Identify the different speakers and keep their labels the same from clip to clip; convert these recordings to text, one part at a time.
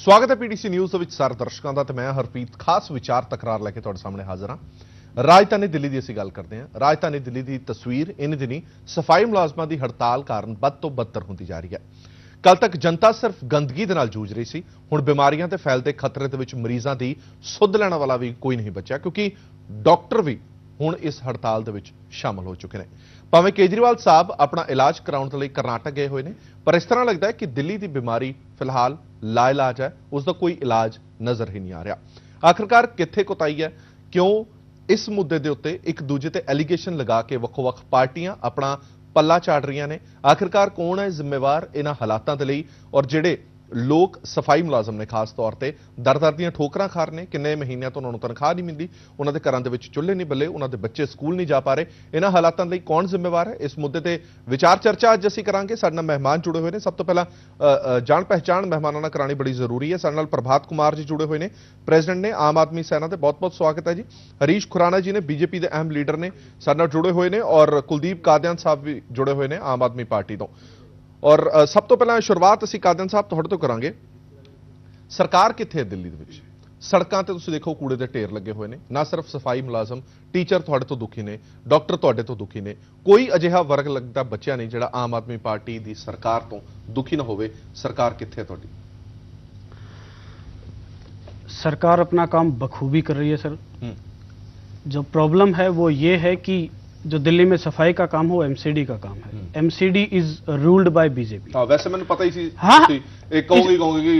Speaker 1: ਸਵਾਗਤ ਹੈ PTC news ਦੇ ਵਿੱਚ ਸਾਰੇ ਦਰਸ਼ਕਾਂ ਦਾ ਤੇ ਮੈਂ ਹਰਪ੍ਰੀਤ ਖਾਸ ਵਿਚਾਰ ਤਕਰਾਰ ਲੈ ਕੇ ਤੁਹਾਡੇ ਸਾਹਮਣੇ ਹਾਜ਼ਰ ਹਾਂ। ਰਾਜਧਾਨੀ ਦਿੱਲੀ ਦੀ ਅਸੀਂ ਗੱਲ ਕਰਦੇ ਹਾਂ। ਰਾਜਧਾਨੀ ਦਿੱਲੀ ਦੀ ਤਸਵੀਰ ਇਨ ਦਿਨੀ ਸਫਾਈ ਮੁਲਾਜ਼ਮਾਂ ਦੀ ਹੜਤਾਲ ਕਾਰਨ ਬਦ ਤੋਂ ਬਦਤਰ ਹੁੰਦੀ ਜਾ ਰਹੀ ਹੈ। ਕੱਲ ਤੱਕ ਜਨਤਾ ਸਿਰਫ ਗੰਦਗੀ ਦੇ ਨਾਲ ਜੂਝ ਰਹੀ ਸੀ, ਹੁਣ ਬਿਮਾਰੀਆਂ ਤੇ ਫੈਲਦੇ ਖਤਰੇ ਦੇ ਵਿੱਚ ਮਰੀਜ਼ਾਂ ਦੀ ਸੁੱਧ ਲੈਣ ਵਾਲਾ ਵੀ ਕੋਈ ਨਹੀਂ ਬਚਿਆ, ਕਿਉਂਕਿ ਡਾਕਟਰ ਵੀ ਹੁਣ ਇਸ ਹੜਤਾਲ ਦੇ ਵਿੱਚ ਸ਼ਾਮਲ ਹੋ ਚੁੱਕੇ ਨੇ। ਭਾਵੇਂ ਕੇਜਰੀਵਾਲ ਸਾਹਿਬ ਆਪਣਾ ਇਲਾਜ ਕਰਾਉਣ ਦੇ ਲਈ ਕਰਨਾਟਕ ਗਏ ਹੋਏ ਨੇ, ਪਰ ਇਸ ਤਰ੍ਹਾਂ ਲੱਗਦਾ ਹੈ ਕਿ ਦਿੱਲੀ ਦੀ ਬਿਮਾਰੀ ਫਿਲਹਾਲ ਲਾਇਲਾਜ ਹੈ, ਉਸ ਦਾ ਕੋਈ ਇਲਾਜ ਨਜ਼ਰ ਹੀ ਨਹੀਂ ਆ ਰਿਹਾ। ਆਖਰਕਾਰ ਕਿੱਥੇ ਕੁਤਾਈ ਹੈ? ਕਿਉਂ ਇਸ ਮੁੱਦੇ ਦੇ ਉੱਤੇ ਇੱਕ ਦੂਜੇ ਤੇ ਐਲੀਗੇਸ਼ਨ ਲਗਾ ਕੇ ਵੱਖੋ-ਵੱਖ ਪਾਰਟੀਆਂ ਆਪਣਾ ਪੱਲਾ ਝਾੜ ਰਹੀਆਂ ਨੇ? ਆਖਰਕਾਰ ਕੌਣ ਹੈ ਜ਼ਿੰਮੇਵਾਰ ਇਹਨਾਂ ਹਾਲਾਤਾਂ ਦੇ ਲਈ? ਔਰ ਜਿਹੜੇ ਲੋਕ ਸਫਾਈ ਮੁਲਾਜ਼ਮ ਨੇ ਖਾਸ ਤੌਰ ਤੇ ਦਰ-ਦਰ ਦੀਆਂ ਠੋਕਰਾਂ ਖਾ ਰਹੇ ਨੇ, ਕਿੰਨੇ ਮਹੀਨਿਆਂ ਤੋਂ ਉਹਨਾਂ ਨੂੰ ਤਨਖਾਹ ਨਹੀਂ ਮਿਲਦੀ, ਉਹਨਾਂ ਦੇ ਘਰਾਂ ਦੇ ਵਿੱਚ ਚੁੱਲ੍ਹੇ ਨਹੀਂ ਬੱਲੇ, ਉਹਨਾਂ ਦੇ ਬੱਚੇ ਸਕੂਲ ਨਹੀਂ ਜਾ ਪਾ ਰਹੇ। ਇਹਨਾਂ ਹਾਲਾਤਾਂ ਲਈ ਕੌਣ ਜ਼ਿੰਮੇਵਾਰ ਹੈ? ਇਸ ਮੁੱਦੇ ਤੇ ਵਿਚਾਰ ਚਰਚਾ ਅੱਜ ਅਸੀਂ ਕਰਾਂਗੇ। ਸਾਡੇ ਨਾਲ ਮਹਿਮਾਨ ਜੁੜੇ ਹੋਏ ਨੇ। ਸਭ ਤੋਂ ਪਹਿਲਾਂ ਜਾਣ ਪਹਿਚਾਣ ਮਹਿਮਾਨਾਂ ਨਾਲ ਕਰਾਣੀ ਬੜੀ ਜ਼ਰੂਰੀ ਹੈ। ਸਾਡੇ ਨਾਲ ਪ੍ਰਭਾਤ ਕੁਮਾਰ ਜੀ ਜੁੜੇ ਹੋਏ ਨੇ, ਪ੍ਰੈਜ਼ੀਡੈਂਟ ਨੇ ਆਮ ਆਦਮੀ ਸੈਨਾ ਦੇ, ਬਹੁਤ-ਬਹੁਤ ਸਵਾਗਤ ਹੈ ਜੀ। ਹਰੀਸ਼ ਖੁਰਾਨਾ ਜੀ ਨੇ, ਬੀਜੇਪੀ ਦੇ ਅਹਿਮ ਲੀਡਰ ਨੇ, ਸਾਡੇ ਨਾਲ ਜੁੜੇ ਹੋਏ ਨੇ। ਔਰ ਕੁਲਦੀਪ ਕਾਦੀਆਨ ਸਾਹਿਬ ਵੀ ਜੁੜੇ ਹੋਏ ਨੇ ਆਮ ਆਦਮੀ ਪਾਰਟੀ ਤੋਂ। ਔਰ ਸਭ ਤੋਂ ਪਹਿਲਾਂ ਸ਼ੁਰੂਆਤ ਅਸੀਂ ਕਾਦੀਆਨ ਸਾਹਿਬ ਤੁਹਾਡੇ ਤੋਂ ਕਰਾਂਗੇ। ਸਰਕਾਰ ਕਿੱਥੇ ਹੈ ਦਿੱਲੀ ਦੇ ਵਿੱਚ? ਸੜਕਾਂ ਤੇ ਤੁਸੀਂ ਦੇਖੋ ਕੂੜੇ ਦੇ ਢੇਰ ਲੱਗੇ ਹੋਏ ਨੇ। ਨਾ ਸਿਰਫ ਸਫਾਈ ਮੁਲਾਜ਼ਮ, ਟੀਚਰ ਤੁਹਾਡੇ ਤੋਂ ਦੁਖੀ ਨੇ, ਡਾਕਟਰ ਤੁਹਾਡੇ ਤੋਂ ਦੁਖੀ ਨੇ। ਕੋਈ ਅਜਿਹਾ ਵਰਗ ਲੱਗਦਾ ਬਚਿਆ ਨਹੀਂ ਜਿਹੜਾ ਆਮ ਆਦਮੀ ਪਾਰਟੀ ਦੀ ਸਰਕਾਰ ਤੋਂ ਦੁਖੀ ਨਾ ਹੋਵੇ। ਸਰਕਾਰ ਕਿੱਥੇ ਹੈ ਤੁਹਾਡੀ?
Speaker 2: सरकार अपना काम बखूबी कर रही है सर। जो प्रॉब्लम है वो ये है कि जो दिल्ली में सफाई का काम हो एमसीडी का काम है। MCD is ruled by BJP.
Speaker 1: वैसे मैंने पता ही सी।
Speaker 2: हाँ,
Speaker 1: एक कहूंगी कि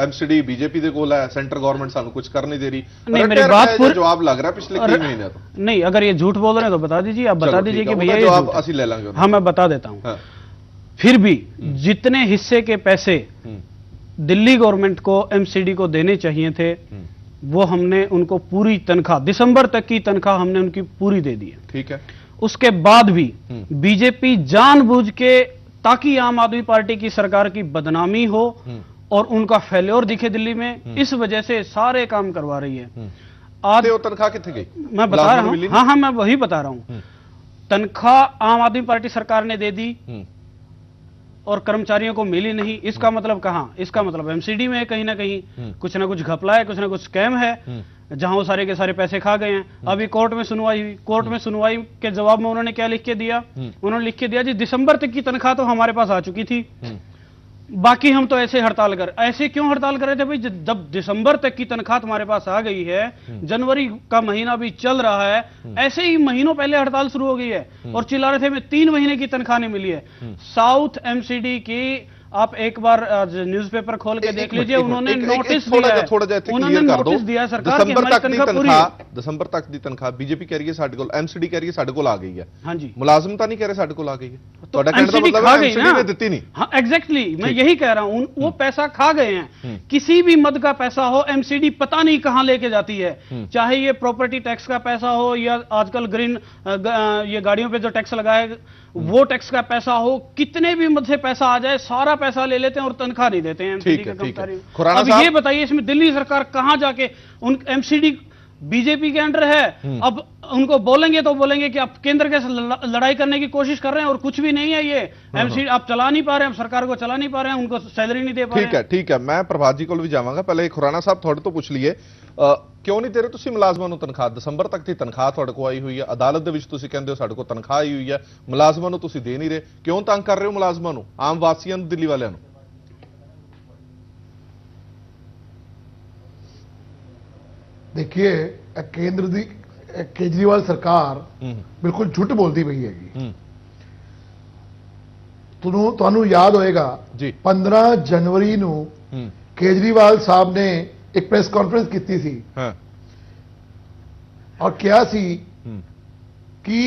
Speaker 1: एमसीडी बीजेपी दे कोल है, सेंटर गवर्नमेंट सानू कुछ कर नहीं दे रही।
Speaker 2: नहीं, मेरी बात पूरी
Speaker 1: जवाब लग रहा है पिछले 3 महीने तो।
Speaker 2: नहीं, अगर ये झूठ बोल रहे हैं तो बता दीजिए। आप बता दीजिए कि भैया
Speaker 1: जवाब असि ले लेंगे।
Speaker 2: हाँ, मैं बता देता हूँ। फिर भी जितने हिस्से के पैसे दिल्ली गवर्नमेंट को एमसीडी को देने चाहिए थे, वो हमने उनको पूरी तनख्वाह, दिसंबर तक की तनख्वाह हमने उनकी पूरी दे दी है।
Speaker 1: ठीक है।
Speaker 2: उसके बाद भी बीजेपी जानबूझ के, ताकि आम आदमी पार्टी की सरकार की बदनामी हो और उनका फेल्योर दिखे दिल्ली में, इस वजह से सारे काम करवा रही है।
Speaker 1: आज वो तनख्वाह कितने गई?
Speaker 2: मैं बता रहा हूं। हाँ, मैं वही बता रहा हूं। तनख्वाह आम आदमी पार्टी सरकार ने दे दी और कर्मचारियों को मिली नहीं। इसका मतलब कहां? इसका मतलब एमसीडी में कहीं ना कहीं कुछ ना कुछ घपला है, कुछ ना कुछ स्कैम है, जहां वो सारे के सारे पैसे खा गए हैं। अभी कोर्ट में सुनवाई हुई। कोर्ट में सुनवाई के जवाब में उन्होंने क्या लिख के दिया? उन्होंने लिख के दिया जी दिसंबर तक की तनख्वाह तो हमारे पास आ चुकी थी, बाकी हम तो ऐसे हड़ताल कर। ऐसे क्यों हड़ताल कर रहे थे भाई? जब दिसंबर तक की तनख्वाह तुम्हारे पास आ गई है, जनवरी का महीना भी चल रहा है, ऐसे ही महीनों पहले हड़ताल शुरू हो गई है और चिल्ला रहे थे मैं 3 महीने की तनख्वाह नहीं मिली है। साउथ एमसीडी की आप एक बार न्यूज़पेपर खोल के देख लीजिए, उन्होंने नोटिस दिया है। उन्होंने नोटिस दिया है सरकार की हमारी तनख्वाह पूरी है।
Speaker 1: दिसंबर तक दी तनख्वाह बीजेपी कह रही है साडे कोल, एमसीडी कह रही है साडे कोल आ गई है।
Speaker 2: हाँ जी,
Speaker 1: मुलाजिम तो नहीं कह रहे साडे कोल आ गई है।
Speaker 2: तो एमसीडी खा गई ना, दी नहीं। हाँ, एग्जैक्टली, मैं यही कह रहा हूं। वो पैसा खा गए हैं। किसी भी मद का पैसा हो, एमसीडी पता नहीं कहां लेके जाती है। चाहे ये प्रॉपर्टी टैक्स का पैसा हो या आजकल ग्रीन ये गाड़ियों पे जो टैक्स लगाए वो टैक्स का पैसा हो, कितने भी मद से पैसा आ जाए सारा पैसा ले लेते हैं और तनख्वाह नहीं देते हैं एमसीडी के कर्मचारी। अब ये बताइए इसमें दिल्ली सरकार कहां जाके, उन एमसीडी बीजेपी के अंडर है, अब उनको बोलेंगे तो बोलेंगे कि आप केंद्र के लड़ाई करने की कोशिश कर रहे हैं और कुछ भी नहीं है। ये एमसीडी आप चला नहीं पा रहे हैं, सरकार को चला नहीं पा रहे हैं, उनको सैलरी नहीं दे पा रहे हैं।
Speaker 1: ठीक है, मैं प्रभात जी को भी जावांगा। पहले खुराना साहब थोड़े तो पूछ लिए क्यों नहीं दे रहे ਤੁਸੀਂ ਮੁਲਾਜ਼ਮਾਂ ਨੂੰ ਤਨਖਾਹ? ਦਸੰਬਰ ਤੱਕ ਦੀ ਤਨਖਾਹ ਤੁਹਾਡੇ ਕੋਲ ਆਈ ਹੋਈ ਹੈ, ਅਦਾਲਤ ਦੇ ਵਿੱਚ ਤੁਸੀਂ ਕਹਿੰਦੇ ਹੋ ਸਾਡੇ ਕੋਲ ਤਨਖਾਹ ਆਈ ਹੋਈ ਹੈ, ਮੁਲਾਜ਼ਮਾਂ ਨੂੰ ਤੁਸੀਂ ਦੇ ਨਹੀਂ ਰਹੇ। ਕਿਉਂ ਤੰਗ ਕਰ ਰਹੇ ਹੋ ਮੁਲਾਜ਼ਮਾਂ ਨੂੰ, ਆਮ ਵਾਸੀਆਂ ਨੂੰ, ਦਿੱਲੀ ਵਾਲਿਆਂ ਨੂੰ?
Speaker 3: देखिए केंद्र दी केजरीवाल सरकार बिल्कुल झूठ बोलती पई हैगी। ਤੁਹਾਨੂੰ याद होएगा
Speaker 1: जी
Speaker 3: 15 जनवरी ਨੂੰ केजरीवाल साहब ने एक प्रेस कॉन्फ्रेंस की थी।
Speaker 1: हाँ।
Speaker 3: और क्या सी कि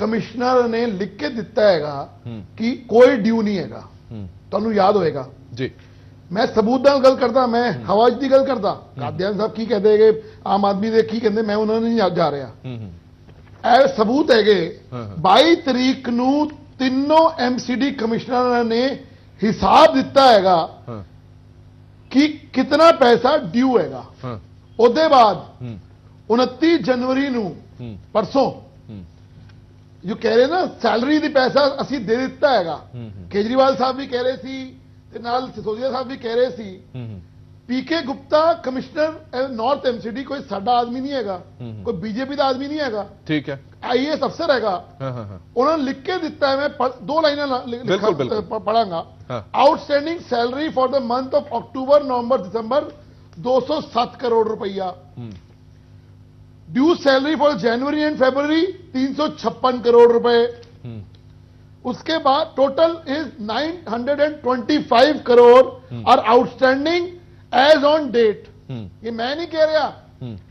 Speaker 3: कमिश्नर ने लिख के दिता हैगा कि कोई ड्यू नहीं हैगा। ਤੁਹਾਨੂੰ याद होएगा
Speaker 1: जी।
Speaker 3: मैं सबूत नाल गल करदा, मैं हवाज दी गल करदा। कादियान साहब की कहते हैं आम आदमी दे की कहते, मैं उन्होंने नहीं जा रहा। ए सबूत है 22 तारीख ਨੂੰ तीनों एमसीडी कमिश्नर ने हिसाब दिता हैगा कि कितना पैसा ड्यू हैगा। उसके बाद 29 जनवरी ਨੂੰ परसों जो कह रहे ना सैलरी दी पैसा असी दे दिता हैगा। केजरीवाल साहब भी कह रहे सी, नाल सिसोदिया साहब भी कह रहे सी पीके गुप्ता कमिश्नर नॉर्थ एमसीडी कोई साडा आदमी नहीं हैगा, कोई बीजेपी का आदमी नहीं हैगा,
Speaker 1: ठीक है,
Speaker 3: आईएएस अफसर हैगा। उन्होंने लिख के दिता है, मैं दो लाइनें पढ़ांगा। Outstanding salary for the month of October November December 207 crore रुपया, due salary for January and February 356 crore रुपए, उसके बाद टोटल इज 925 करोड़ और आउटस्टैंडिंग एज ऑन डेट। ये मैं नहीं कह रहा,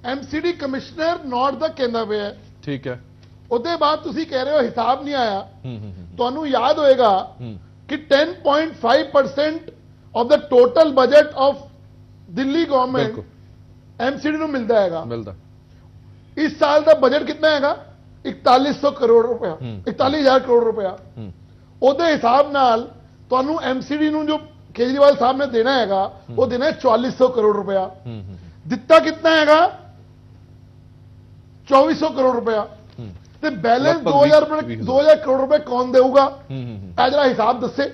Speaker 3: एमसीडी कमिश्नर नॉट द कहना पे है,
Speaker 1: ठीक है।
Speaker 3: उसके बाद तुसी कह रहे हो हिसाब नहीं आया, तो याद होएगा कि 10.5% of the total budget of Delhi government MCD ਨੂੰ ਮਿਲਦਾ ਹੈਗਾ। इस साल का बजट कितना है 4100 करोड़ रुपया, 41,000 करोड़ रुपया। ਉਹਦੇ हिसाब नाल ਤੁਹਾਨੂੰ एमसीडी ਨੂੰ जो केजरीवाल साहब ने देना है वो देना है 4400 करोड़ रुपया। दिता कितना है 2400 करोड़ रुपया, ते बैलेंस 2000 करोड़ रुपए कौन देगा, जरा हिसाब दसे।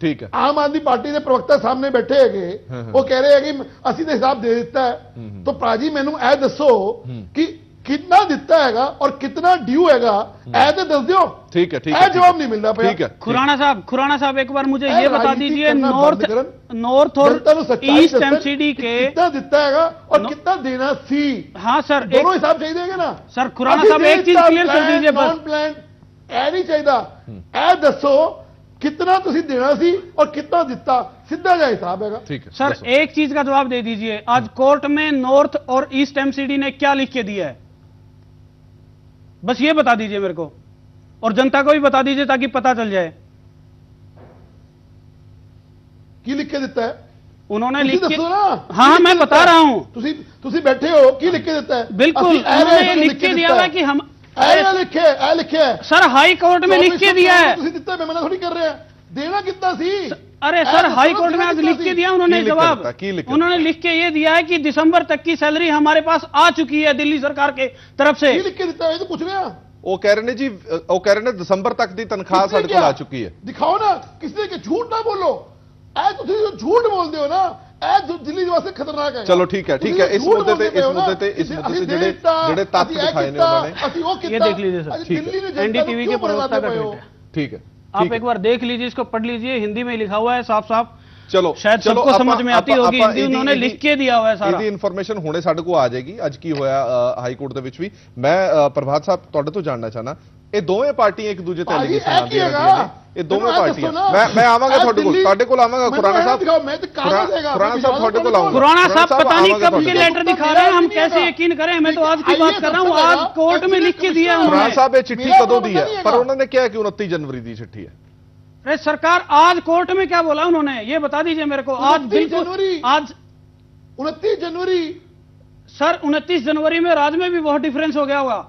Speaker 1: ठीक है,
Speaker 3: आम आदमी पार्टी के प्रवक्ता सामने बैठे है, वो कह रहे हैं कि असी तो हिसाब दे दिता है। तो प्राजी मैनू ए दसो कि कितना दिता है और कितना ड्यू है, ऐ तो दस दो।
Speaker 1: ठीक है, ठीक
Speaker 3: है, जवाब नहीं मिलता।
Speaker 1: ठीक है,
Speaker 2: खुराना साहब एक बार मुझे ये बता दीजिए, नॉर्थ और ईस्ट एमसीडी के
Speaker 3: कितना दिता है और कितना देना सी।
Speaker 2: हाँ सर,
Speaker 3: दोनों हिसाब चाहिए ना
Speaker 2: सर। खुराना साहब एक चीज क्लियर कर दीजिए,
Speaker 3: नॉन प्लान ऐ नहीं चाहिए, ऐ दसो कितना तुसी देना सी और कितना दिता, सीधा जा हिसाब है।
Speaker 1: ठीक है
Speaker 2: सर, एक चीज का जवाब दे दीजिए, आज कोर्ट में नॉर्थ और ईस्ट एमसीडी ने क्या लिख के दिया है, बस ये बता दीजिए मेरे को, और जनता को भी बता दीजिए ताकि पता चल जाए।
Speaker 3: की लिख के दिता है
Speaker 2: उन्होंने लिख के,
Speaker 3: ना।
Speaker 2: हाँ मैं बता रहा हूं,
Speaker 3: तुसी बैठे हो, की लिख के दिता है।
Speaker 2: बिल्कुल उन्होंने लिख के दिया है कि हम
Speaker 3: लिखे
Speaker 2: सर हाई कोर्ट में लिख के दिया है।
Speaker 3: दिता मैं मना थोड़ी कर रहे हैं, देना कितना सी।
Speaker 2: अरे सर हाई कोर्ट में आज लिख के दिया उन्होंने जवाब, उन्होंने लिख के ये दिया है कि दिसंबर तक की सैलरी हमारे पास आ चुकी है दिल्ली सरकार के तरफ से।
Speaker 3: लिख के दिता है तो पूछ रहे हैं,
Speaker 1: वो कह रहे ने जी, वो कह रहे ने दिसंबर तक की तनख्वाह साढ़े को आ चुकी है।
Speaker 3: दिखाओ ना, किसी के झूठ ना बोलो, ऐ तुम जो झूठ बोलते हो ना, ऐ दिल्ली वास्ते खतरनाक है।
Speaker 1: चलो ठीक है, ठीक है, इस मुद्दे पे जेडे तथ्य दिखाए ने उन्होंने,
Speaker 2: ये देख लीजिए सर, एनडीटीवी के प्रवक्ता का ट्वीट है।
Speaker 1: ठीक है,
Speaker 2: आप एक बार देख लीजिए, इसको पढ़ लीजिए, हिंदी में लिखा हुआ है साफ साफ।
Speaker 1: चलो
Speaker 2: शायद सबको समझ में आती होगी हिंदी, उन्होंने लिख के दिया हुआ है सारा।
Speaker 1: ਇਹਦੀ ਇਨਫੋਰਮੇਸ਼ਨ ਹੁਣੇ ਸਾਡੇ ਕੋਲ ਆ ਜਾਏਗੀ, ਅੱਜ ਕੀ ਹੋਇਆ ਹਾਈ ਕੋਰਟ ਦੇ ਵਿੱਚ ਵੀ। ਮੈਂ ਪ੍ਰਭਾਤ ਸਾਹਿਬ ਤੁਹਾਡੇ ਤੋਂ ਜਾਣਨਾ ਚਾਹਨਾ, ਇਹ ਦੋਵੇਂ ਪਾਰਟੀਆਂ ਇੱਕ ਦੂਜੇ ਤੇ ਐਲੀਗੇਸ਼ਨ ਲਾਉਂਦੀਆਂ ਨੇ, ਇਹ ਦੋਵੇਂ ਪਾਰਟੀਆਂ। ਮੈਂ ਆਵਾਂਗਾ ਤੁਹਾਡੇ ਕੋਲ ਆਵਾਂਗਾ खुराना साहब, खुराना साहब ਤੁਹਾਡੇ ਕੋਲ ਆऊंगा।
Speaker 2: खुराना साहब पता नहीं कब के लेटर दिखा रहे हैं, हम कैसे यकीन करें, मैं तो आज की बात कर रहा हूं, आज कोर्ट में लिख के दिया है।
Speaker 1: खुराना साहब ये चिट्ठी कदों दी है, पर उन्होंने क्या कि 29 जनवरी की चिट्ठी है।
Speaker 2: अरे सरकार आज कोर्ट में क्या बोला उन्होंने, ये बता दीजिए मेरे को। आज बिल्कुल आज
Speaker 3: 29 जनवरी
Speaker 2: सर, 29 जनवरी में राज्य में भी बहुत डिफरेंस हो गया होगा,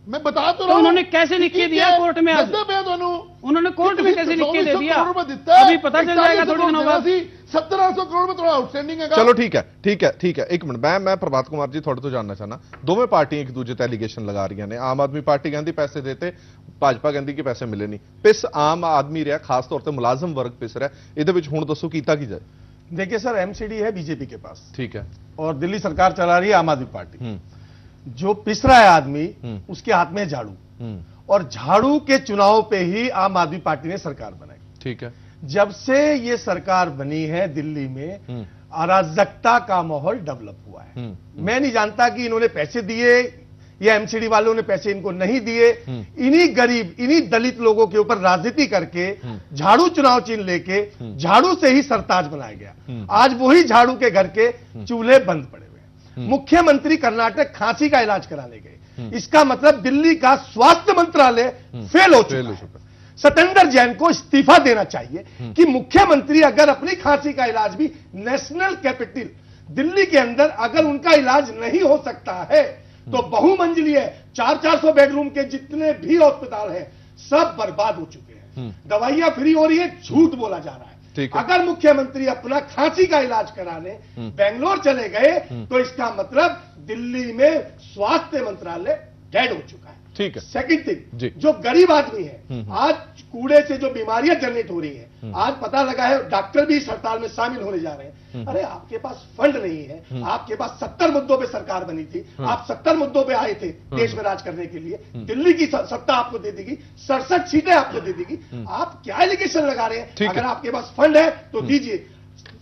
Speaker 3: मैं बता तो रहा हूं।
Speaker 2: उन्होंने कैसे लिख के दिया कोर्ट में, आज उन्होंने कोर्ट में कैसे लिख के दे दिया, अभी पता चल जाएगा थोड़ी दिनों बाद।
Speaker 3: 1700 करोड़ में थोड़ा आउटस्टैंडिंग है।
Speaker 1: चलो ठीक है, ठीक है, ठीक है, एक मिनट, मैं प्रभात कुमार जी थोड़े तो जानना चाहना, दोवें पार्टियां एक दूजे ते एलीगेशन लगा रही ने। आम आदमी पार्टी कहती पैसे देते, भाजपा कहती कि पैसे मिले नहीं, पिस आम आदमी रहा, खास तौर पर मुलाजम वर्ग पिस रहा, ये हुण दसो कीता की जाए।
Speaker 4: देखिए सर, एमसीडी है बीजेपी के पास,
Speaker 1: ठीक है,
Speaker 4: और दिल्ली सरकार चला रही है आम आदमी पार्टी। जो पिस रहा है आदमी, उसके हाथ में झाड़ू, और झाड़ू के चुनाव पे ही आम आदमी पार्टी ने सरकार बनाई।
Speaker 1: ठीक है,
Speaker 4: जब से ये सरकार बनी है दिल्ली में अराजकता का माहौल डेवलप हुआ है। मैं नहीं जानता कि इन्होंने पैसे दिए या एमसीडी वालों ने पैसे इनको नहीं दिए। इन्हीं गरीब, इन्हीं दलित लोगों के ऊपर राजनीति करके झाड़ू चुनाव चिन्ह लेके झाड़ू से ही सरताज बनाया गया। आज वही झाड़ू के घर के चूल्हे बंद पड़े हुए हैं। मुख्यमंत्री कर्नाटक खांसी का इलाज कराने गए, इसका मतलब दिल्ली का स्वास्थ्य मंत्रालय फेल हो चुका है। सत्येंद्र जैन को इस्तीफा देना चाहिए कि मुख्यमंत्री अगर अपनी खांसी का इलाज भी नेशनल कैपिटल दिल्ली के अंदर अगर उनका इलाज नहीं हो सकता है तो बहुमंजिलीय 400 बेडरूम के जितने भी अस्पताल हैं सब बर्बाद हो चुके हैं। दवाइयां फ्री हो रही है, झूठ बोला जा रहा है। अगर मुख्यमंत्री अपना खांसी का इलाज कराने बेंगलोर चले गए तो इसका मतलब दिल्ली में स्वास्थ्य मंत्रालय डेड हो चुका है।
Speaker 1: ठीक है।
Speaker 4: सेकंड
Speaker 1: जी।
Speaker 4: थिंग, जो गरीब आदमी है, आज कूड़े से जो बीमारियां जनरेट हो रही है, आज पता लगा है डॉक्टर भी इस हड़ताल में शामिल होने जा रहे हैं। अरे आपके पास फंड नहीं है, आपके पास 70 मुद्दों पे सरकार बनी थी, आप 70 मुद्दों पे आए थे देश में राज करने के लिए, दिल्ली की सत्ता आपको दे देगी, 67 सीटें आपको दे देगी, आप क्या एलिगेशन लगा रहे हैं? अगर आपके पास फंड है तो दीजिए।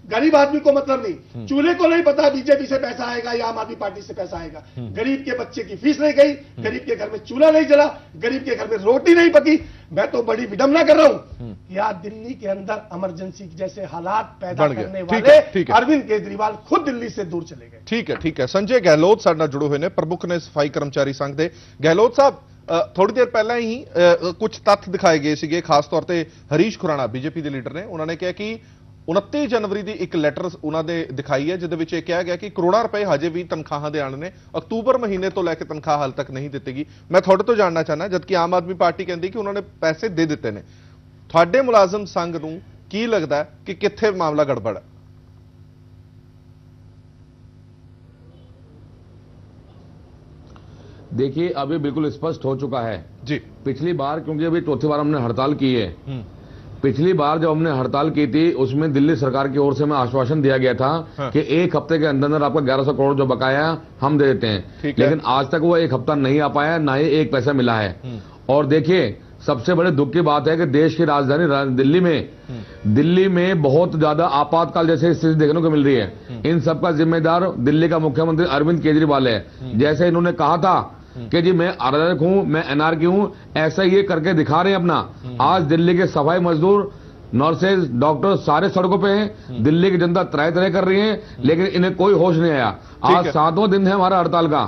Speaker 4: गरीब आदमी को मतलब नहीं, चूल्हे को नहीं पता बीजेपी से पैसा आएगा या आम आदमी पार्टी से पैसा आएगा। गरीब के बच्चे की फीस नहीं गई, गरीब के घर में चूल्हा नहीं जला, गरीब के घर में रोटी नहीं पकी। मैं तो बड़ी विडंबना कर रहा हूं कि आज दिल्ली के अंदर इमरजेंसी जैसे हालात पैदा करने वाले अरविंद केजरीवाल खुद दिल्ली से दूर चले गए।
Speaker 1: ठीक है। संजय गहलोत साडे नाल जुड़े हुए ने, प्रमुख ने सफाई कर्मचारी संघ दे। गहलोत साहब, थोड़ी देर पहले ही कुछ तथ्य दिखाए गए सीगे, खास तौर पे हरीश खुराना बीजेपी के लीडर ने, उन्होंने कहा कि 29 जनवरी की एक लैटर उन्होंने दिखाई है जिहदे विच कहा गया कि करोड़ां रुपए हजे भी तनख्वाहां दे आने ने, अक्तूबर महीने तो लैके तनख्वाह हाल तक नहीं दित्ती। मैं थोड़े तो जानना चाहना, जबकि आम आदमी पार्टी कहती कि उन्होंने पैसे दे दिते ने, तुहाडे मुलाजम संघ नूं की लगता है कि कित्थे मामला गड़बड़ है?
Speaker 5: देखिए, अभी बिल्कुल स्पष्ट हो चुका है
Speaker 1: जी।
Speaker 5: पिछली बार, क्योंकि अभी चौथी बार हमने हड़ताल की है, पिछली बार जब हमने हड़ताल की थी उसमें दिल्ली सरकार की ओर से हमें आश्वासन दिया गया था कि एक हफ्ते के अंदर आपका 1100 करोड़ जो बकाया हम दे देते हैं, लेकिन आज तक वो एक हफ्ता नहीं आ पाया, ना ही एक पैसा मिला है। और देखिए, सबसे बड़े दुख की बात है कि देश की राजधानी दिल्ली में बहुत ज्यादा आपातकाल जैसे स्थिति देखने को मिल रही है। इन सबका जिम्मेदार दिल्ली का मुख्यमंत्री अरविंद केजरीवाल है। जैसे इन्होंने कहा था कि जी मैं अराजक हूं, मैं एनआरकी हूं, ऐसा ये करके दिखा रहे हैं अपना। आज दिल्ली के सफाई मजदूर, नर्सेज, डॉक्टर सारे सड़कों पे हैं, दिल्ली की जनता त्राय त्राय कर रही है, लेकिन इन्हें कोई होश नहीं आया। आज 7वां दिन है हमारा हड़ताल का,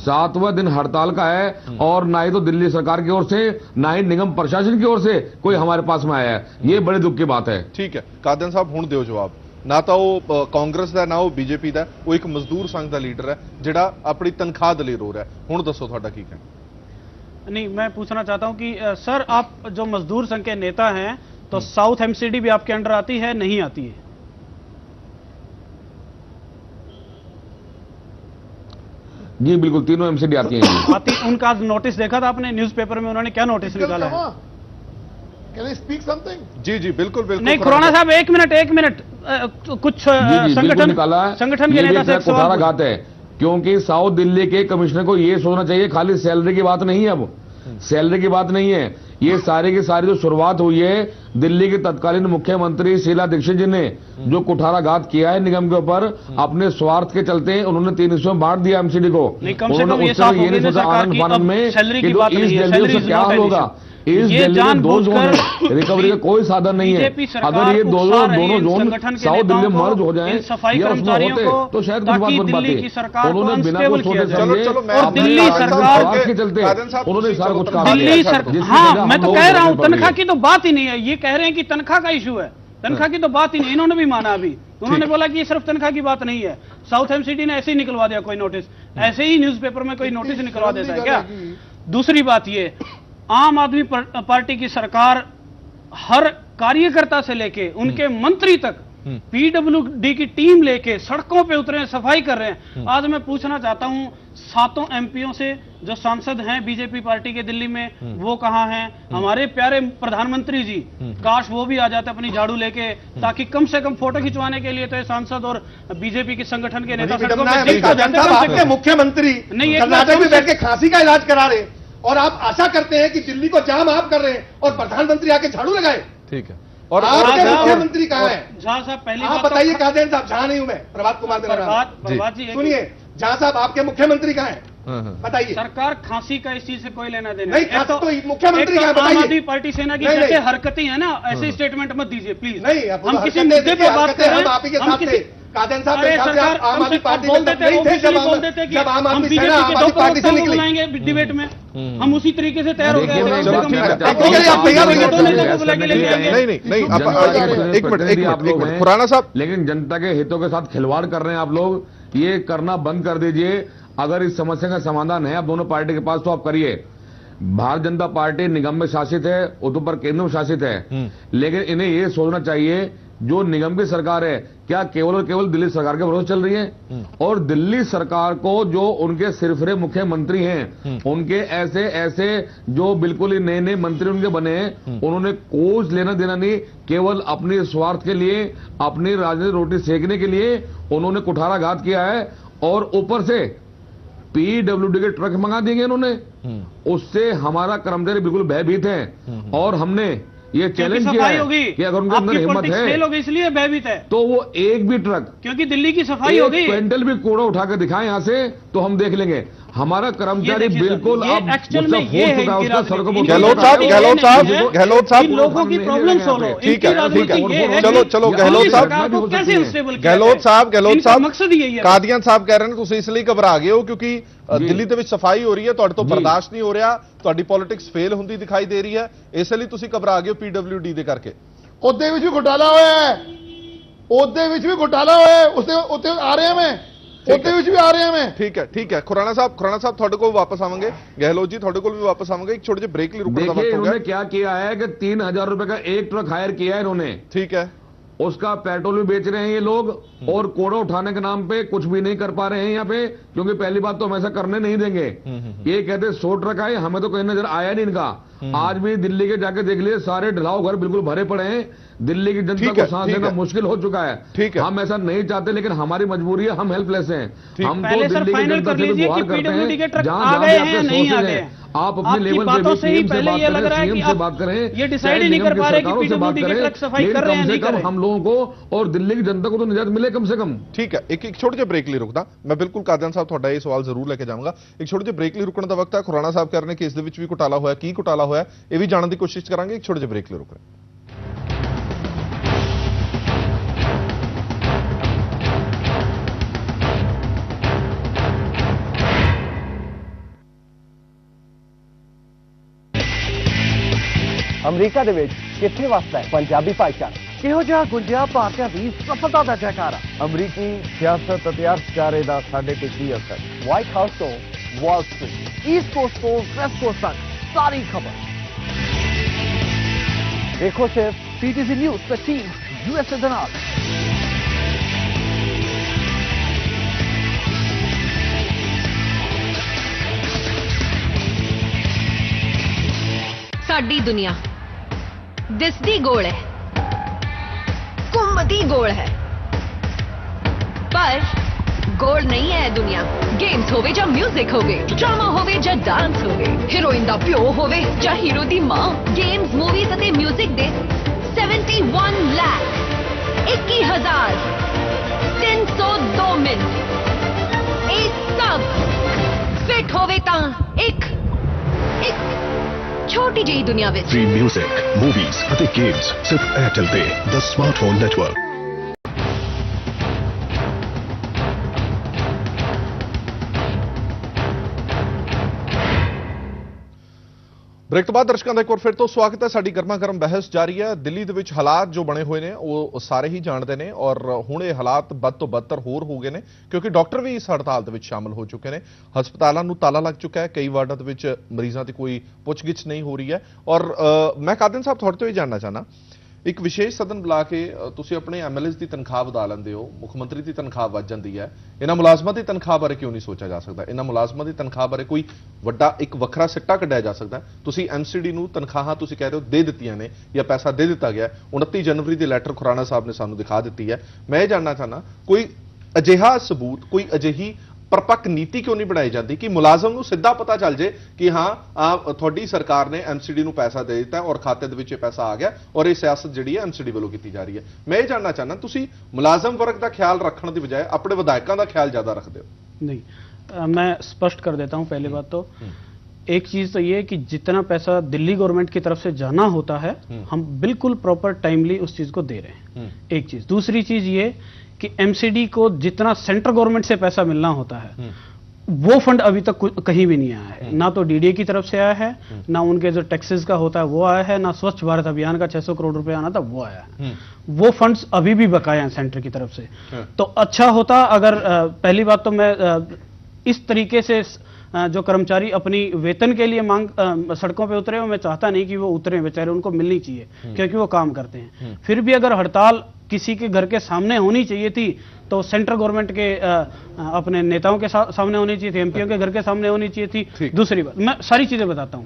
Speaker 5: 7वां दिन हड़ताल का है, और ना ही तो दिल्ली सरकार की ओर से, ना ही निगम प्रशासन की ओर से कोई हमारे पास में आया है। ये बड़े दुख की बात है।
Speaker 1: ठीक है, कादन साहब हुण दिओ जवाब। ना तो वो कांग्रेस का, ना वो बीजेपी का, वो एक मजदूर संघ का लीडर है जिहड़ा अपनी तनख्वाह दे लई रो रहा है। हुण दसो तुहाडा की कहना?
Speaker 2: नहीं, मैं पूछना चाहता हूं कि सर, आप जो मजदूर संघ के नेता हैं, तो साउथ एमसीडी भी आपके अंडर आती है, नहीं आती है?
Speaker 5: जी बिल्कुल, तीनों एमसीडी आती हैं।
Speaker 2: आती, उनका आज नोटिस देखा था आपने न्यूज़पेपर में? उन्होंने क्या नोटिस निकाला है?
Speaker 3: Can I speak something?
Speaker 1: जी बिल्कुल।
Speaker 2: नहीं, खुराना साहब, एक मिनट, कुछ संगठन के नेता से
Speaker 5: कुठाराघात है, क्योंकि साउथ दिल्ली के कमिश्नर को यह सोचना चाहिए खाली सैलरी की बात नहीं है। अब सैलरी की बात नहीं है, ये सारी की सारी जो शुरुआत हुई है दिल्ली के तत्कालीन मुख्यमंत्री शीला दीक्षित जी ने जो कुठाराघात किया है निगम के ऊपर, अपने स्वार्थ के चलते उन्होंने 3 हिस्सों में बांट दिया एमसीडी को।
Speaker 2: उन्होंने उस समय ये नहीं सोचा आनंद फानंद में कि इस दिल्ली से क्या हाल होगा। इस दिल्ली में 2 जोन रिकवरी का कोई साधन नहीं है। अगर ये दोनों जोन साउथ दिल्ली में मर्ज हो जाए या उसमें होते तो शायद कुछ बात बन पाती। उन्होंने बिना कुछ सोचे समझे दिल्ली सरकार
Speaker 5: के चलते उन्होंने सारा कुछ कहा।
Speaker 2: दिल्ली सरकार, हाँ, मैं तो कह रहा हूं तनख्वाह की तो बात ही नहीं है। ये कह रहे हैं कि तनख्वाह का इशू है, तनख्वाह की तो बात ही नहीं। इन्होंने भी माना, अभी उन्होंने बोला कि ये सिर्फ तनख्वाह की बात नहीं है। साउथ एमसीडी ने ऐसे ही निकलवा दिया कोई नोटिस, ऐसे ही न्यूज़पेपर में कोई नोटिस निकलवा देता है क्या? दूसरी बात ये, आम आदमी पार्टी की सरकार हर कार्यकर्ता से लेके उनके मंत्री तक पीडब्ल्यूडी की टीम लेके सड़कों पे उतरे, सफाई कर रहे हैं। आज मैं पूछना चाहता हूं, 7 एमपीओं से जो सांसद हैं बीजेपी पार्टी के दिल्ली में, वो कहां हैं? हमारे प्यारे प्रधानमंत्री जी, काश वो भी आ जाते अपनी झाड़ू लेके, ताकि कम से कम फोटो खिंचवाने के लिए तो ये सांसद और बीजेपी के संगठन के नेता
Speaker 4: आपके मुख्यमंत्री कर्नाटक में बैठ के खांसी का इलाज करा रहे, और आप आशा करते हैं कि दिल्ली को जाम आप कर रहे हैं और प्रधानमंत्री आके झाड़ू लगाए।
Speaker 1: ठीक है, और
Speaker 4: आपके मुख्यमंत्री कहां है?
Speaker 2: झा साहब, पहली
Speaker 4: आप बताइए। कादेन साहब, जहां नहीं हूं मैं, प्रभात कुमार मेरा नाम। सुनिए, जहां साहब आपके मुख्यमंत्री कहां है बताइए।
Speaker 2: सरकार खांसी का इस चीज से कोई लेना देना
Speaker 4: नहीं। तो मुख्यमंत्री कहां बताइए।
Speaker 2: आम आदमी पार्टी सेना की जैसे हरकतें हैं ना, ऐसे स्टेटमेंट मत दीजिए प्लीज।
Speaker 4: नहीं,
Speaker 2: हम किसी मुद्दे पे बात कर रहे हैं,
Speaker 4: हम आप ही के साथ थे। कादेन साहब,
Speaker 2: सरकार
Speaker 4: आम आदमी पार्टी
Speaker 2: बोल देते हैं,
Speaker 4: जब आम आदमी सेना आम आदमी पार्टी से निकले,
Speaker 2: बुलाएंगे डिबेट में, हम उसी तरीके से तैयार हो गए।
Speaker 1: नहीं, एक मिनट खुराना साहब,
Speaker 5: लेकिन जनता के हितों के साथ खिलवाड़ कर रहे हैं आप लोग, ये करना बंद कर दीजिए। अगर इस समस्या का समाधान है आप दोनों पार्टी के पास तो आप करिए। भारतीय जनता पार्टी निगम में शासित है, उधर पर केंद्र में शासित है, लेकिन इन्हें यह सोचना चाहिए जो निगम की सरकार है क्या केवल और केवल दिल्ली सरकार के भरोसे चल रही है? और दिल्ली सरकार को जो उनके सिरफिरे मुख्यमंत्री हैं, उनके ऐसे ऐसे जो बिल्कुल ही नए नए मंत्री उनके बने हैं, उन्होंने कुछ लेना देना नहीं, केवल अपने स्वार्थ के लिए, अपनी राजनीतिक रोटी सेकने के लिए उन्होंने कुठाराघात किया है। और ऊपर से पीडब्ल्यूडी के ट्रक मंगा देंगे इन्होंने, उससे हमारा कर्मचारी बिल्कुल भयभीत है। और हमने ये चैलेंज किया है कि अगर उनके अंदर हिम्मत है,
Speaker 2: इसलिए भयभीत है,
Speaker 5: तो वो एक भी ट्रक,
Speaker 2: क्योंकि दिल्ली की सफाई हो गई,
Speaker 5: क्विंटल भी कूड़ा उठाकर दिखाएं यहां से, तो हम देख लेंगे। हमारा कर्मचारी बिल्कुल अब
Speaker 2: एक्चुअल में ये है
Speaker 1: गहलोत साहब
Speaker 2: लोगों की प्रॉब्लम सोल्व।
Speaker 1: ठीक है चलो गहलोत साहब
Speaker 2: मकसद यही है।
Speaker 1: कादियान साहब कह रहे हैं ਤੁਸੀਂ इसलिए घबरा गए हो क्योंकि ਦਿੱਲੀ ਦੇ ਵਿੱਚ ਸਫਾਈ ਹੋ ਰਹੀ ਹੈ, ਤੁਹਾਡੇ ਤੋਂ ਬਰਦਾਸ਼ਤ ਨਹੀਂ ਹੋ ਰਿਹਾ, ਤੁਹਾਡੀ ਪੋਲਿਟਿਕਸ ਫੇਲ ਹੁੰਦੀ ਦਿਖਾਈ ਦੇ ਰਹੀ ਹੈ, ਇਸ ਲਈ ਤੁਸੀਂ ਘਬਰਾ ਗਏ ਹੋ ਪੀਡਬਲਯੂਡੀ ਦੇ ਕਰਕੇ।
Speaker 3: ਉਹਦੇ ਵਿੱਚ ਵੀ ਘੁਟਾਲਾ ਹੋਇਆ ਹੈ, ਉਹਦੇ ਵਿੱਚ ਵੀ ਘੁਟਾਲਾ ਹੋਇਆ ਹੈ, ਉੱਤੇ ਆ ਰਿਹਾ ਮੈਂ, ਉਹਦੇ ਵਿੱਚ ਵੀ ਆ ਰਿਹਾ ਮੈਂ।
Speaker 1: ठीक है खुराना साहब ਤੁਹਾਡੇ ਕੋਲ ਵਾਪਸ ਆਵਾਂਗੇ, ਗਹਿਲੋਤ ਜੀ ਤੁਹਾਡੇ ਕੋਲ भी वापस आवांगे। एक छोटे ਜਿਹੇ ब्रेक ਲਈ रुकने का वक्त हो गया।
Speaker 5: इन्होंने क्या किया है कि 3000 रुपए का एक ट्रक हायर किया है इन्होंने,
Speaker 1: ठीक है,
Speaker 5: उसका पेट्रोल भी बेच रहे हैं ये लोग, और कूड़ा उठाने के नाम पे कुछ भी नहीं कर पा रहे हैं यहाँ पे, क्योंकि पहली बात तो हम ऐसा करने नहीं देंगे। ये कहते 100 ट्रक आए, हमें तो कहीं नजर आया नहीं इनका। आज भी दिल्ली के जाके देख लिए, सारे ढलाव घर बिल्कुल भरे पड़े हैं, दिल्ली की जनता को सांस लेना मुश्किल हो चुका है।
Speaker 1: ठीक है, हम
Speaker 5: ऐसा नहीं चाहते, लेकिन हमारी मजबूरी है, हम हेल्पलेस हैं। हम तो दिल्ली की जनता से गुहार करते हैं, जहां आप अपने लेवल पे भी सीएम से बात करें,
Speaker 2: ये डिसाइड ही नहीं कर पा रहे कि पीडब्ल्यूडी के ट्रक सफाई कर रहे हैं नहीं कर रहे।
Speaker 5: हम लोगों को और दिल्ली की जनता को तो निजात मिले कम से कम।
Speaker 1: ठीक है, एक छोटे ਜਿਹੇ ब्रेक ਲਈ ਰੁਕਦਾ ਮੈਂ। ਬਿਲਕੁਲ ਕਾਦਿਆਨ ਸਾਹਿਬ ਤੁਹਾਡਾ ਇਹ ਸਵਾਲ ਜ਼ਰੂਰ ਲੈ ਕੇ ਜਾਵਾਂਗਾ। ਇੱਕ ਛੋਟੇ ਜਿਹੇ ब्रेक ਲਈ ਰੁਕਣ ਦਾ ਵਕਤ ਹੈ। ਖੁਰਾਨਾ ਸਾਹਿਬ ਕਹਿ ਰਹੇ ਨੇ ਕਿ ਇਸ ਦੇ ਵਿੱਚ ਵੀ ਘੁਟਾਲਾ ਹੋਇਆ, ਕੀ ਘੁਟਾਲਾ ਹੋਇਆ ਇਹ ਵੀ ਜਾਣਨ ਦੀ ਕੋਸ਼ਿਸ਼ ਕਰਾਂਗੇ। ਇੱਕ ਛੋਟੇ ਜਿਹੇ ब्रेक ਲਈ ਰੁਕ ਰਹੇ।
Speaker 6: ਅਮਰੀਕਾ ਦੇ ਵਿੱਚ ਕਿੱਥੇ ਵਸਦਾ ਹੈ ਪੰਜਾਬੀ ਭਾਈਚਾਰਾ? ਕਿਹੋ ਜਿਹਾ ਗੁੰਜਿਆ ਭਾਰਤੀਆਂ ਦੀ ਸਫਲਤਾ ਦਾ ਜੈਕਾਰਾ? ਅਮਰੀਕੀ ਸਿਆਸਤ ਅਤੇ ਅਰਥਚਾਰੇ ਦਾ ਸਾਡੇ ਤੇ ਕੀ ਅਸਰ? ਵਾਈਟ ਹਾਊਸ ਤੋਂ ਵਾਲ ਸਟਰੀਟ, ਈਸਟ ਕੋਸਟ ਤੋਂ ਵੈਸਟ ਕੋਸਟ ਤੱਕ ਸਾਰੀ ਖਬਰ ਦੇਖੋ ਸਿਰਫ PTZ ਨਿਊਜ਼ 15 USA ਦੇ ਨਾਲ।
Speaker 7: ਸਾਡੀ ਦੁਨੀਆ ਦਿਸਦੀ ਗੋਲ ਹੈ, ਘੁੰਮਦੀ ਗੋਲ ਹੈ, ਪਰ ਗੋਲ ਨਹੀਂ ਹੈ ਦੁਨੀਆ। ਗੇਮਸ ਹੋਵੇ ਜਾਂ ਮਿਊਜ਼ਿਕ ਹੋਵੇ, ਡਰਾਮਾ ਹੋਵੇ ਜਾਂ ਡਾਂਸ ਹੋਵੇ, ਹੀਰੋਇਨ ਦਾ ਪਿਓ ਹੋਵੇ ਜਾਂ ਹੀਰੋ ਦੀ ਮਾਂ, ਗੇਮਸ, ਮੂਵੀਜ਼ ਅਤੇ ਮਿਊਜ਼ਿਕ ਦੇ 71 ਲੱਖ 21,302 ਮਿੰਟ, ਇਹ ਸਭ ਫਿੱਟ ਹੋਵੇ ਤਾਂ ਇੱਕ छोटी जी दुनिया में
Speaker 8: फ्री म्यूजिक, मूवीज ਅਤੇ गेम्स सिर्फ एयरटेल पे द स्मार्टफोन नेटवर्क।
Speaker 1: ब्रेक तो बाद दर्शकों का एक बार फिर तो स्वागत है। साडी गर्मा गर्म बहस जारी है। दिल्ली दे विच हालात जो बने हुए ने वो सारे ही जानते हैं, और हुण ये हालात बद तो बदतर होर हो गए हैं, क्योंकि डॉक्टर भी इस हड़ताल दे विच शामिल हो चुके हैं। हस्पतालों नूं ताला लग चुका है, कई वार्डां दे विच मरीज़ां दी कोई पुछगिछ नहीं हो रही है। और मैं कादियान साहब तुहाडे तो ये जानना चाहना, एक विशेष सदन बुला के तुसीं अपने MLAs की तनख्वाह वधा लैंदे हो, मुख मंत्री की तनख्वाह वध जाती है, इन्हां मुलाजमां की तनख्वाह बारे क्यों नहीं सोचा जा सकता? इन्हां मुलाजमां की तनख्वाह बारे कोई वड्डा एक वखरा सिट्टा कढ़ाया जा सकता है? तुसीं MCD नूं तनख्वाहां तुसीं कह रहे हो दे दित्तियां ने या पैसा दे दिता गया, 29 जनवरी की लैटर खुराना साहब ने सानूं दिखा दी है। मैं ये जानना चाहना कोई अजिहा सबूत, कोई अजिही परपक्क नीति क्यों नहीं बनाई जाती कि मुलाजम नूं सीधा पता चल जाए कि हाँ थोड़ी सरकार ने MCD नूं पैसा दे दिता है और खाते दे विच पैसा आ गया और ये सियासत जिहड़ी है MCD वालों की जा रही है। मैं ये जानना चाहना तुसीं मुलाजम वर्ग का ख्याल रखने की बजाय अपने विधायकों का ख्याल ज्यादा रखते हो?
Speaker 2: नहीं, मैं स्पष्ट कर देता हूं। पहली बात तो एक चीज तो ये कि जितना पैसा दिल्ली गवर्नमेंट की तरफ से जाना होता है हम बिल्कुल प्रॉपर टाइमली उस चीज को दे रहे हैं, एक चीज। दूसरी चीज ये कि MCD को जितना सेंट्रल गवर्नमेंट से पैसा मिलना होता है वो फंड अभी तक कहीं भी नहीं आया है। ना तो DDA की तरफ से आया है, ना उनके जो टैक्सेस का होता है वो आया है, ना स्वच्छ भारत अभियान का 600 करोड़ रुपए आना था वो आया है। वो फंड्स अभी भी बकाया हैं सेंटर की तरफ से। तो अच्छा होता अगर पहली बात तो मैं इस तरीके से जो कर्मचारी अपनी वेतन के लिए मांग सड़कों पे उतरे हो, मैं चाहता नहीं कि वो उतरे, बेचारे उनको मिलनी चाहिए क्योंकि वो काम करते हैं। फिर भी अगर हड़ताल किसी के घर के सामने होनी चाहिए थी तो सेंट्रल गवर्नमेंट के अपने नेताओं के सामने होनी चाहिए थी, एमपीओ के घर के सामने होनी चाहिए थी। दूसरी बात, मैं सारी चीजें बताता हूं।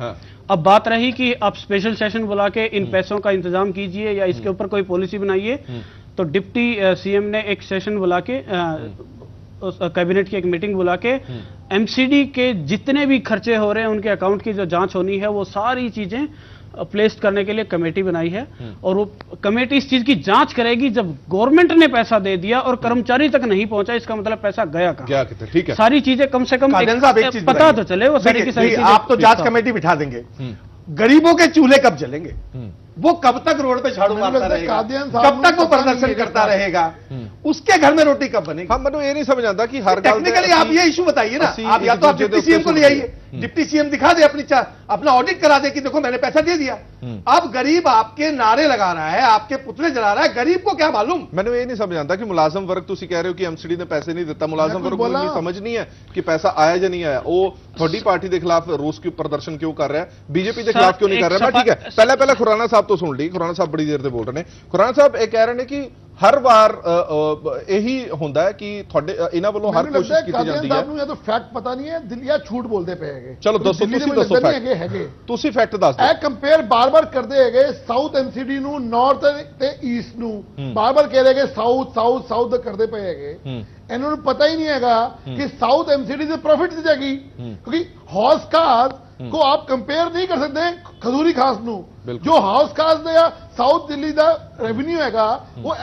Speaker 2: अब बात रही कि आप स्पेशल सेशन बुला के इन पैसों का इंतजाम कीजिए या इसके ऊपर कोई पॉलिसी बनाइए, तो डिप्टी सीएम ने एक सेशन बुला के कैबिनेट की एक मीटिंग बुला के एमसीडी के जितने भी खर्चे हो रहे हैं उनके अकाउंट की जो जांच होनी है वो सारी चीजें प्लेस करने के लिए कमेटी बनाई है, और वो कमेटी इस चीज की जांच करेगी। जब गवर्नमेंट ने पैसा दे दिया और कर्मचारी तक नहीं पहुंचा, इसका मतलब पैसा गया कहां?
Speaker 1: ठीक है,
Speaker 2: सारी चीजें कम से कम पता तो चले वो सारी की सारी चीजें।
Speaker 4: आप तो जांच कमेटी बिठा देंगे, गरीबों के चूल्हे कब जलेंगे? वो कब तक रोड पे झाड़ू मारता रहेगा? कब तक वो प्रदर्शन करता रहेगा? उसके घर में रोटी कब बनेगी?
Speaker 1: हम मैं ये नहीं समझ आता कि हर
Speaker 4: टेक्निकली आप ये इशू बताइए ना। आप या तो आप डिप्टी सीएम को ले आइए, डिप्टी सीएम दिखा दे अपना ऑडिट करा दे कि देखो मैंने पैसा दे दिया। अब गरीब आपके नारे लगा रहा है, आपके पुतले जला रहा है, गरीब को क्या मालूम?
Speaker 1: मैंने ये नहीं समझ आता कि मुलाजम वर्ग तुम कह रहे हो कि एमसीडी ने पैसे नहीं दिता, मुलाजम वर्ग को ये समझ नहीं है कि पैसा आया या नहीं आया। वो थोड़ी पार्टी के खिलाफ रोस के प्रदर्शन क्यों कर रहा है, बीजेपी के खिलाफ क्यों नहीं कर रहा है? ठीक है, पहले खुराना साहब तो सुन ली, खुराना साहब बड़ी देर से बोल रहे हैं। खुराना साहब ये कह रहे हैं कि हर बार यही होता है कि इन्हों वालों हर कोशिश की जाती है।
Speaker 3: या तो फैक्ट पता नहीं है या झूठ बोलते पे है।
Speaker 1: चलो दसो तुसी फैक्ट दस दो।
Speaker 3: कंपेयर बार बार करते है साउथ एमसीडी नू नॉर्थ ते ईस्ट नू बार बार कह रहे साउथ साउथ साउथ करते पे है। इन्होंने पता ही नहीं है कि साउथ एमसीडी से प्रॉफिट दी जाएगी, क्योंकि हाउस कास्ट को आप कंपेयर नहीं कर सकते खजूरी खास नू। जो हाउस कास्ट या साउथ दिल्ली का रेवेन्यू है वो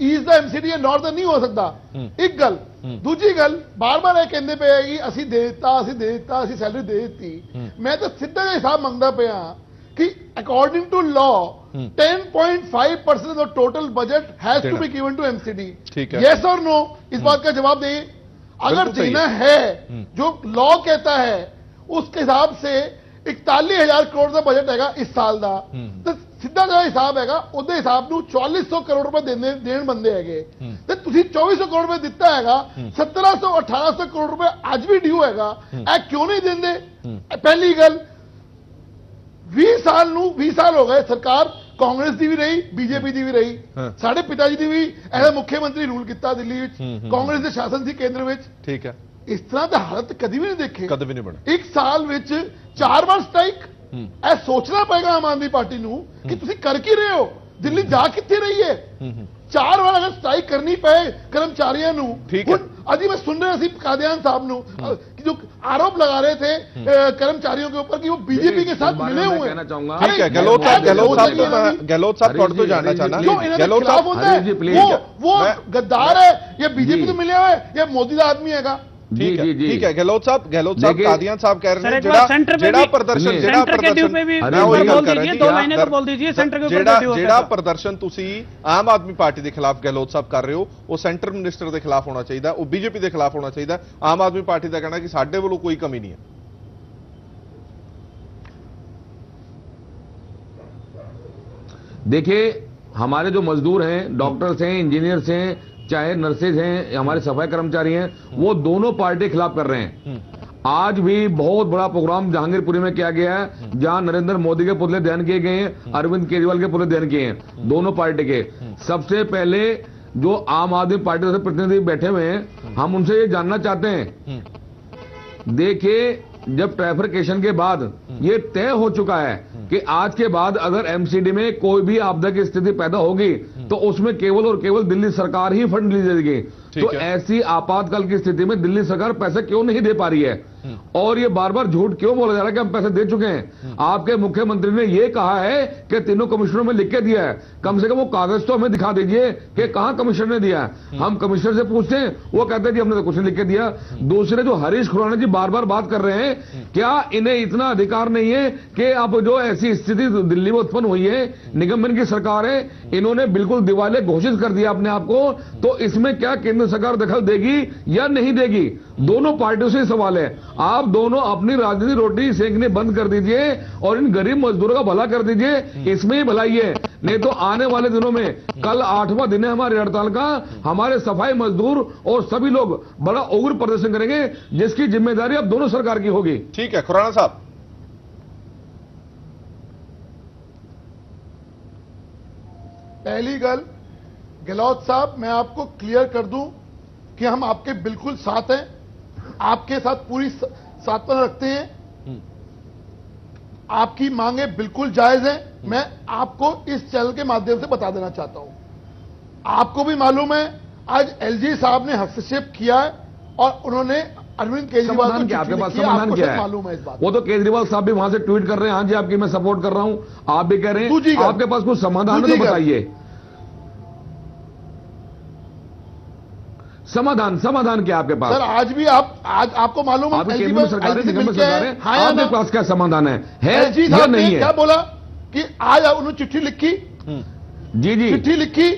Speaker 3: ईस्ट दा एमसीडी या नॉर्थ नहीं हो सकता। एक गल, दूजी गल बार बार यह कहते पे है कि असी दे दिता असी सैलरी दे दी। मैं तो सीधा जिहा हिसाब मंगदा पिया कि according to law 10.5% of total budget has to be given to MCD. Yes और नो, इस बात का जवाब दें। अगर देना है जो लॉ कहता है उसके हिसाब से 41,000 करोड़ का बजट है इस साल का, तो सीधा जो हिसाब है उस हिसाब न 4400 करोड़ रुपए देन बनते है। तो 2400 करोड़ रुपए दिता है, 1700-1800 करोड़ रुपए अज भी ड्यू है, क्यों नहीं देंगे? पहली गल, 20 साल हो गए सरकार कांग्रेस की भी रही, बीजेपी की भी रही। साढ़े पिताजी ने भी ऐसा मुख्यमंत्री रूल किया दिल्ली में, कांग्रेस के शासन से केंद्र में। ठीक है, इस तरह के हालत कभी भी नहीं देखे,
Speaker 1: कभी नहीं बने।
Speaker 3: एक साल में 4 बार स्ट्राइक। ऐ सोचना पड़ेगा आम आदमी पार्टी नू कि तुम कर की रहे हो, दिल्ली जा कितने रही है। 4 बार अगर स्ट्राइक करनी पे कर्मचारियों नू। अभी मैं सुन रहे कादियान साहब नू जो आरोप लगा रहे थे कर्मचारियों के ऊपर कि वो बीजेपी के साथ मिले हुए हैं।
Speaker 1: ठीक है, गहलोत साहब तो जानना चाहना
Speaker 3: गहलोत साहब होता है वो गद्दार है या बीजेपी तो मिले हुए या मोदी का आदमी है?
Speaker 1: ठीक है गहलोत साहब कादियान साहब कह रहे हैं जेड़ा प्रदर्शन तुसी आम आदमी पार्टी के खिलाफ गहलोत साहब कर रहे हो वो सेंटर मिनिस्टर के खिलाफ होना चाहिए, वो बीजेपी के खिलाफ होना चाहिए। आम आदमी पार्टी का कहना कि साडे वालों कोई कमी नहीं है।
Speaker 5: देखिए, हमारे जो मजदूर हैं, डॉक्टर्स हैं, इंजीनियर्स हैं, चाहे नर्सेज हैं, हमारे सफाई कर्मचारी हैं, वो दोनों पार्टी के खिलाफ कर रहे हैं। आज भी बहुत बड़ा प्रोग्राम जहांगीरपुरी में किया गया है जहां नरेंद्र मोदी के पुतले दहन किए गए हैं, अरविंद केजरीवाल के पुतले दहन किए हैं, दोनों पार्टी के। सबसे पहले जो आम आदमी पार्टी से प्रतिनिधि बैठे हुए हैं, हम उनसे ये जानना चाहते हैं, देखिए जब ट्रैफिकेशन के बाद ये तय हो चुका है कि आज के बाद अगर एमसीडी में कोई भी आपदा की स्थिति पैदा होगी तो उसमें केवल और केवल दिल्ली सरकार ही फंड ली जाएगी। तो ऐसी आपातकाल की स्थिति में दिल्ली सरकार पैसे क्यों नहीं दे पा रही है? और ये बार बार झूठ क्यों बोला जा रहा है कि हम पैसे दे चुके हैं? आपके मुख्यमंत्री ने यह कहा है कि तीनों कमिश्नरों में लिख के दिया है, कम से कम वो कागज तो हमें दिखा दीजिए कि कहां कमिश्नर ने दिया है। हम कमिश्नर से पूछते हैं, वो कहते हैं जी हमने तो कुछ नहीं लिख के दिया। दूसरे जो हरीश खुराना जी बार बार बात कर रहे हैं, क्या इन्हें इतना अधिकार नहीं है कि अब जो ऐसी स्थिति दिल्ली में उत्पन्न हुई है, निगम की सरकार है, इन्होंने बिल्कुल दिवालिया घोषित कर दिया अपने आप को, तो इसमें क्या केंद्र सरकार दखल देगी या नहीं देगी? दोनों पार्टियों से सवाल है। आप दोनों अपनी राजनीति रोटी सेकने बंद कर दीजिए और इन गरीब मजदूरों का भला कर दीजिए, इसमें ही भलाई है। नहीं तो आने वाले दिनों में, कल 8वां दिन है हमारी हड़ताल का, हमारे सफाई मजदूर और सभी लोग बड़ा उग्र प्रदर्शन करेंगे जिसकी जिम्मेदारी अब दोनों सरकार की होगी।
Speaker 1: ठीक है खुराना साहब,
Speaker 3: पहली गल गहलोत साहब, मैं आपको क्लियर कर दूं कि हम आपके बिल्कुल साथ हैं, आपके साथ पूरी साधना रखते हैं, आपकी मांगे बिल्कुल जायज हैं। मैं आपको इस चैनल के माध्यम से बता देना चाहता हूं, आपको भी मालूम है आज एलजी साहब ने हस्तक्षेप किया है और उन्होंने अरविंद केजरीवाल को
Speaker 5: क्या आपके पास
Speaker 3: चिट्ठी लिखी है,
Speaker 5: समाधान
Speaker 3: आपको
Speaker 5: क्या
Speaker 3: सब
Speaker 5: है?
Speaker 3: मालूम है इस बात।
Speaker 5: वो तो केजरीवाल साहब भी वहां से ट्वीट कर रहे हैं, हाँ जी आपकी मैं सपोर्ट कर रहा हूं, आप भी कह रहे हैं, आपके पास कुछ समाधान है तो बताइए। समाधान क्या आपके पास?
Speaker 3: सर आज भी आज आपको मालूम है
Speaker 5: आपकी केंद्र में सरकार है, निगम में सरकार है, आपके पास क्या समाधान है
Speaker 3: एलजी
Speaker 5: या
Speaker 3: साहब ने
Speaker 5: नहीं है?
Speaker 3: क्या बोला कि आज उन्होंने चिट्ठी लिखी,
Speaker 5: जी
Speaker 3: चिट्ठी लिखी,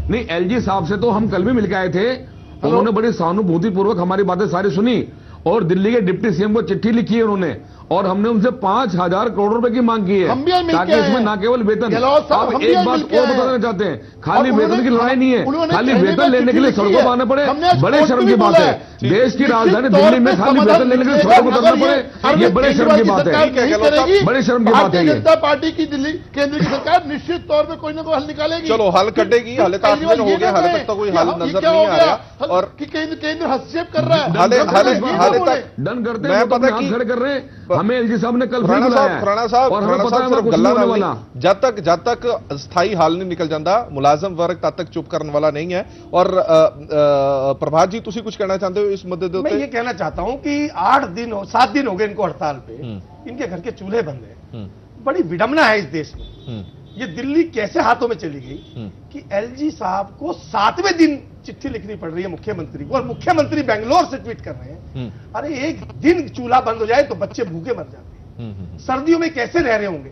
Speaker 5: नहीं एलजी साहब से तो हम कल भी मिलकर आए थे, उन्होंने बड़ी सहानुभूतिपूर्वक हमारी बातें सारी सुनी और दिल्ली के डिप्टी सीएम को चिट्ठी लिखी है उन्होंने, और हमने उनसे 5,000 करोड़ रुपए की मांग की है, ताकि इसमें न केवल वेतन। आप एक बात और बताना चाहते हैं, खाली वेतन की लड़ाई नहीं है, खाली वेतन लेने के लिए सड़कों पर आना पड़े, बड़े शर्म की बात है। देश की राजधानी दिल्ली में खाली वेतन लेने के लिए सड़कों पर उतरना पड़े, ये बड़े शर्म की बात है, बड़ी शर्म की बात है।
Speaker 3: भारतीय जनता पार्टी की दिल्ली केंद्र की सरकार निश्चित तौर पर कोई ना कोई हल निकालेगी।
Speaker 1: चलो हल कटेगी, हाले तक हो गया, हाले तक तो कोई हल नजर नहीं आ रहा, और
Speaker 3: केंद्र हस्तक्षेप कर रहा है,
Speaker 1: हाले तक
Speaker 5: डन करते
Speaker 1: मैं
Speaker 5: हैं,
Speaker 1: पता
Speaker 5: हाथ
Speaker 1: कि
Speaker 5: खड़े कर रहे हैं। हमें एलजी साहब ने कल फिर
Speaker 1: खुराना
Speaker 5: बुलाया है,
Speaker 1: साहब
Speaker 5: और हमें पता है हमारा कुछ
Speaker 1: गल्ला
Speaker 5: नहीं होने
Speaker 1: ना
Speaker 5: वाला।
Speaker 1: जब तक स्थाई हाल नहीं निकल जाता, मुलाजम वर्ग तब तक चुप करने वाला नहीं है। और प्रभात जी, तुसी कुछ कहना चाहते हो इस मुद्दे पे?
Speaker 4: मैं ये कहना चाहता हूं कि 7 दिन हो गए इनको हड़ताल पे, इनके घर के चूल्हे बंद हैं। बड़ी विडंबना है इस देश में, ये दिल्ली कैसे हाथों में चली गई कि एलजी साहब को 7वें दिन चिट्ठी लिखनी पड़ रही है मुख्यमंत्री को, और मुख्यमंत्री बेंगलोर से ट्वीट कर रहे हैं, अरे एक दिन चूल्हा बंद हो जाए तो बच्चे भूखे मर जाते हैं, सर्दियों में कैसे रह रहे होंगे,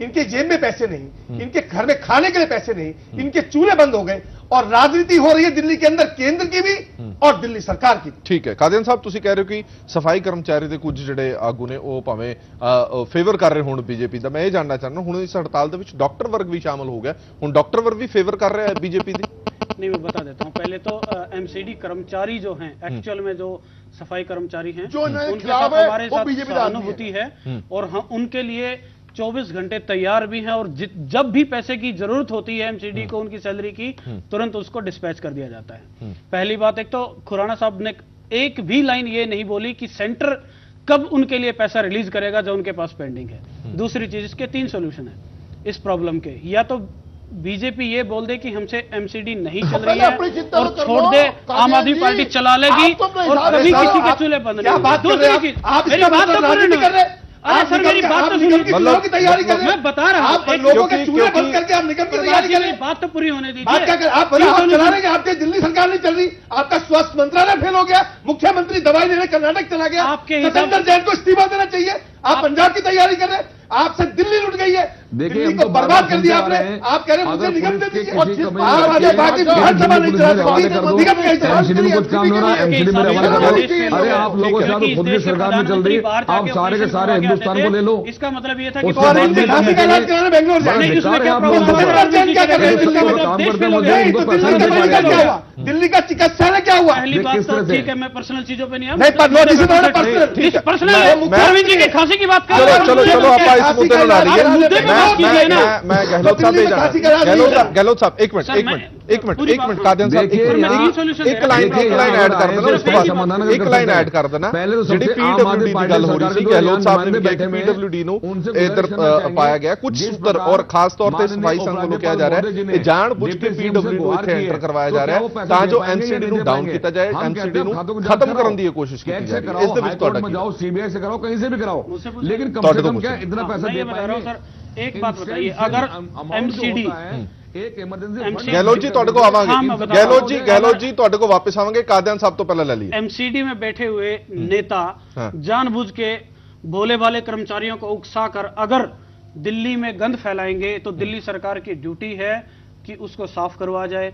Speaker 4: इनके जेब में पैसे नहीं, इनके घर में खाने के लिए पैसे नहीं, इनके चूल्हे बंद हो गए, और राजनीति हो रही है दिल्ली के अंदर, केंद्र की भी और दिल्ली सरकार की।
Speaker 1: ठीक है कादियान साहब, तुसी कह रहे हो कि सफाई कर्मचारी ਦੇ ਕੁਝ ਜਿਹੜੇ ਆਗੂ ਨੇ ਉਹ ਭਾਵੇਂ ਫੇਵਰ ਕਰ ਰਹੇ ਹੁਣ ਬੀਜੇਪੀ ਦਾ। ਮੈਂ ਇਹ ਜਾਣਨਾ ਚਾਹੁੰਦਾ ਹੁਣ ਇਸ ਹੜਤਾਲ ਦੇ ਵਿੱਚ ਡਾਕਟਰ ਵਰਗ ਵੀ ਸ਼ਾਮਲ ਹੋ ਗਿਆ, ਹੁਣ ਡਾਕਟਰ ਵਰਗ ਵੀ ਫੇਵਰ ਕਰ ਰਿਹਾ ਹੈ बीजेपी ਦੀ?
Speaker 2: नहीं, मैं बता देता हूं। पहले तो एमसीडी कर्मचारी जो हैं, एक्चुअल में जो सफाई कर्मचारी हैं,
Speaker 3: जो
Speaker 2: उनके साथ हमारे साथ सहानुभूति है, और हम उनके लिए 24 घंटे तैयार भी हैं, और जब भी पैसे की जरूरत होती है एमसीडी को उनकी सैलरी की, तुरंत उसको डिस्पैच कर दिया जाता है। पहली बात, एक तो खुराना साहब ने एक भी लाइन ये नहीं बोली कि सेंटर कब उनके लिए पैसा रिलीज करेगा जो उनके पास पेंडिंग है। दूसरी चीज, इसके 3 सॉल्यूशन है इस प्रॉब्लम के, या तो बीजेपी ये बोल दे कि हमसे एमसीडी नहीं चल रही है और छोड़ दे, आम आदमी पार्टी चला लेगी और कभी किसी के चूल्हे बंद नहीं। दूसरी चीज, मेरी बात तो पूरी कर रहे। अरे सर मेरी बात तो सुनिए,
Speaker 4: चुनाव की तैयारी कर रहे हैं,
Speaker 2: मैं बता रहा हूं,
Speaker 4: लोगों के चूल्हे बंद करके आप निगम की तैयारी कर रहे हैं।
Speaker 2: बात तो पूरी होने दीजिए।
Speaker 4: बात क्या कर, आप चला रहे हैं, आपके दिल्ली सरकार नहीं चल रही, आपका स्वास्थ्य मंत्रालय फेल हो गया, मुख्यमंत्री दवाई लेने कर्नाटक चला गया,
Speaker 2: आपके
Speaker 4: सतेंद्र जैन को इस्तीफा देना चाहिए, आप पंजाब की तैयारी कर रहे हैं, आपसे दिल्ली लुट गई है, दिल्ली को बर्बाद कर दिया आपने। आप कह रहे हैं मुझे निगम दे दीजिए, विधानसभा नहीं चला, निगम
Speaker 5: एमसीडी में कुछ काम हो रहा है, एमसीडी में हवाले कर दो। अरे आप लोगों से खुद की सरकार में चल रही, आप सारे के सारे हिंदुस्तान को ले लो।
Speaker 2: इसका मतलब ये था कि
Speaker 4: बेंगलोर दिल्ली का चिकित्सालय क्या हुआ?
Speaker 2: पहली बात तो ठीक है, मैं पर्सनल चीजों पे नहीं
Speaker 1: पर्सनल
Speaker 2: जी की खांसी की बात कर
Speaker 1: चलो चलो चलो आप इस मुद्दे में ला रही है। मैं गहलोत साहब गहलोत साहब एक मिनट कादियान साहब एक लाइन ऐड कर देना, उसके बाद एक लाइन ऐड कर देना। ਜਿਹੜੀ पीडब्ल्यूडी ਦੀ ਗੱਲ ਹੋ ਰਹੀ ਸੀ, गहलोत साहब ने भी पीडब्ल्यूडी ਨੂੰ ਇਧਰ ਪਾਇਆ ਗਿਆ ਕੁਝ ਸੂਤਰ, ਔਰ ਖਾਸ ਤੌਰ ਤੇ ਸਫਾਈ ਸੰਘ ਵੱਲੋਂ ਕਿਹਾ ਜਾ ਰਿਹਾ ਹੈ ਇਹ ਜਾਣ ਬੁੱਝ ਕੇ ਪੀਡਬल्यूडी ਨੂੰ ਇੱਥੇ ਐਂਟਰ ਕਰਵਾਇਆ ਜਾ ਰਿਹਾ ਹੈ ਤਾਂ ਜੋ एमसीडी ਨੂੰ डाउन ਕੀਤਾ जाए, एमसीडी ਨੂੰ खत्म ਕਰਨ ਦੀ कोशिश की जा रही है। इस ਦੇ ਵਿੱਚ ਤੁਹਾਡਾ ਕੀ?
Speaker 5: जाओ सीबीआई से कराओ, कहीं से भी कराओ, लेकिन कम से कम क्या इतना पैसा दे पाएंगे?
Speaker 2: सर एक बात बताइए, अगर एमसीडी
Speaker 5: एक इमरजेंसी
Speaker 1: गहलोत जी ਤੁਹਾਡੇ ਕੋ ਆਵਾਂਗੇ, गहलोत जी ਤੁਹਾਡੇ ਕੋ वापस आवांगे, कादियान साहब तो पहले ले लीजिए।
Speaker 2: एमसीडी में बैठे हुए नेता जानबूझ के भोले भाले कर्मचारियों को उकसाकर अगर दिल्ली में गंद फैलाएंगे तो दिल्ली सरकार की ड्यूटी है कि उसको साफ करवा जाए।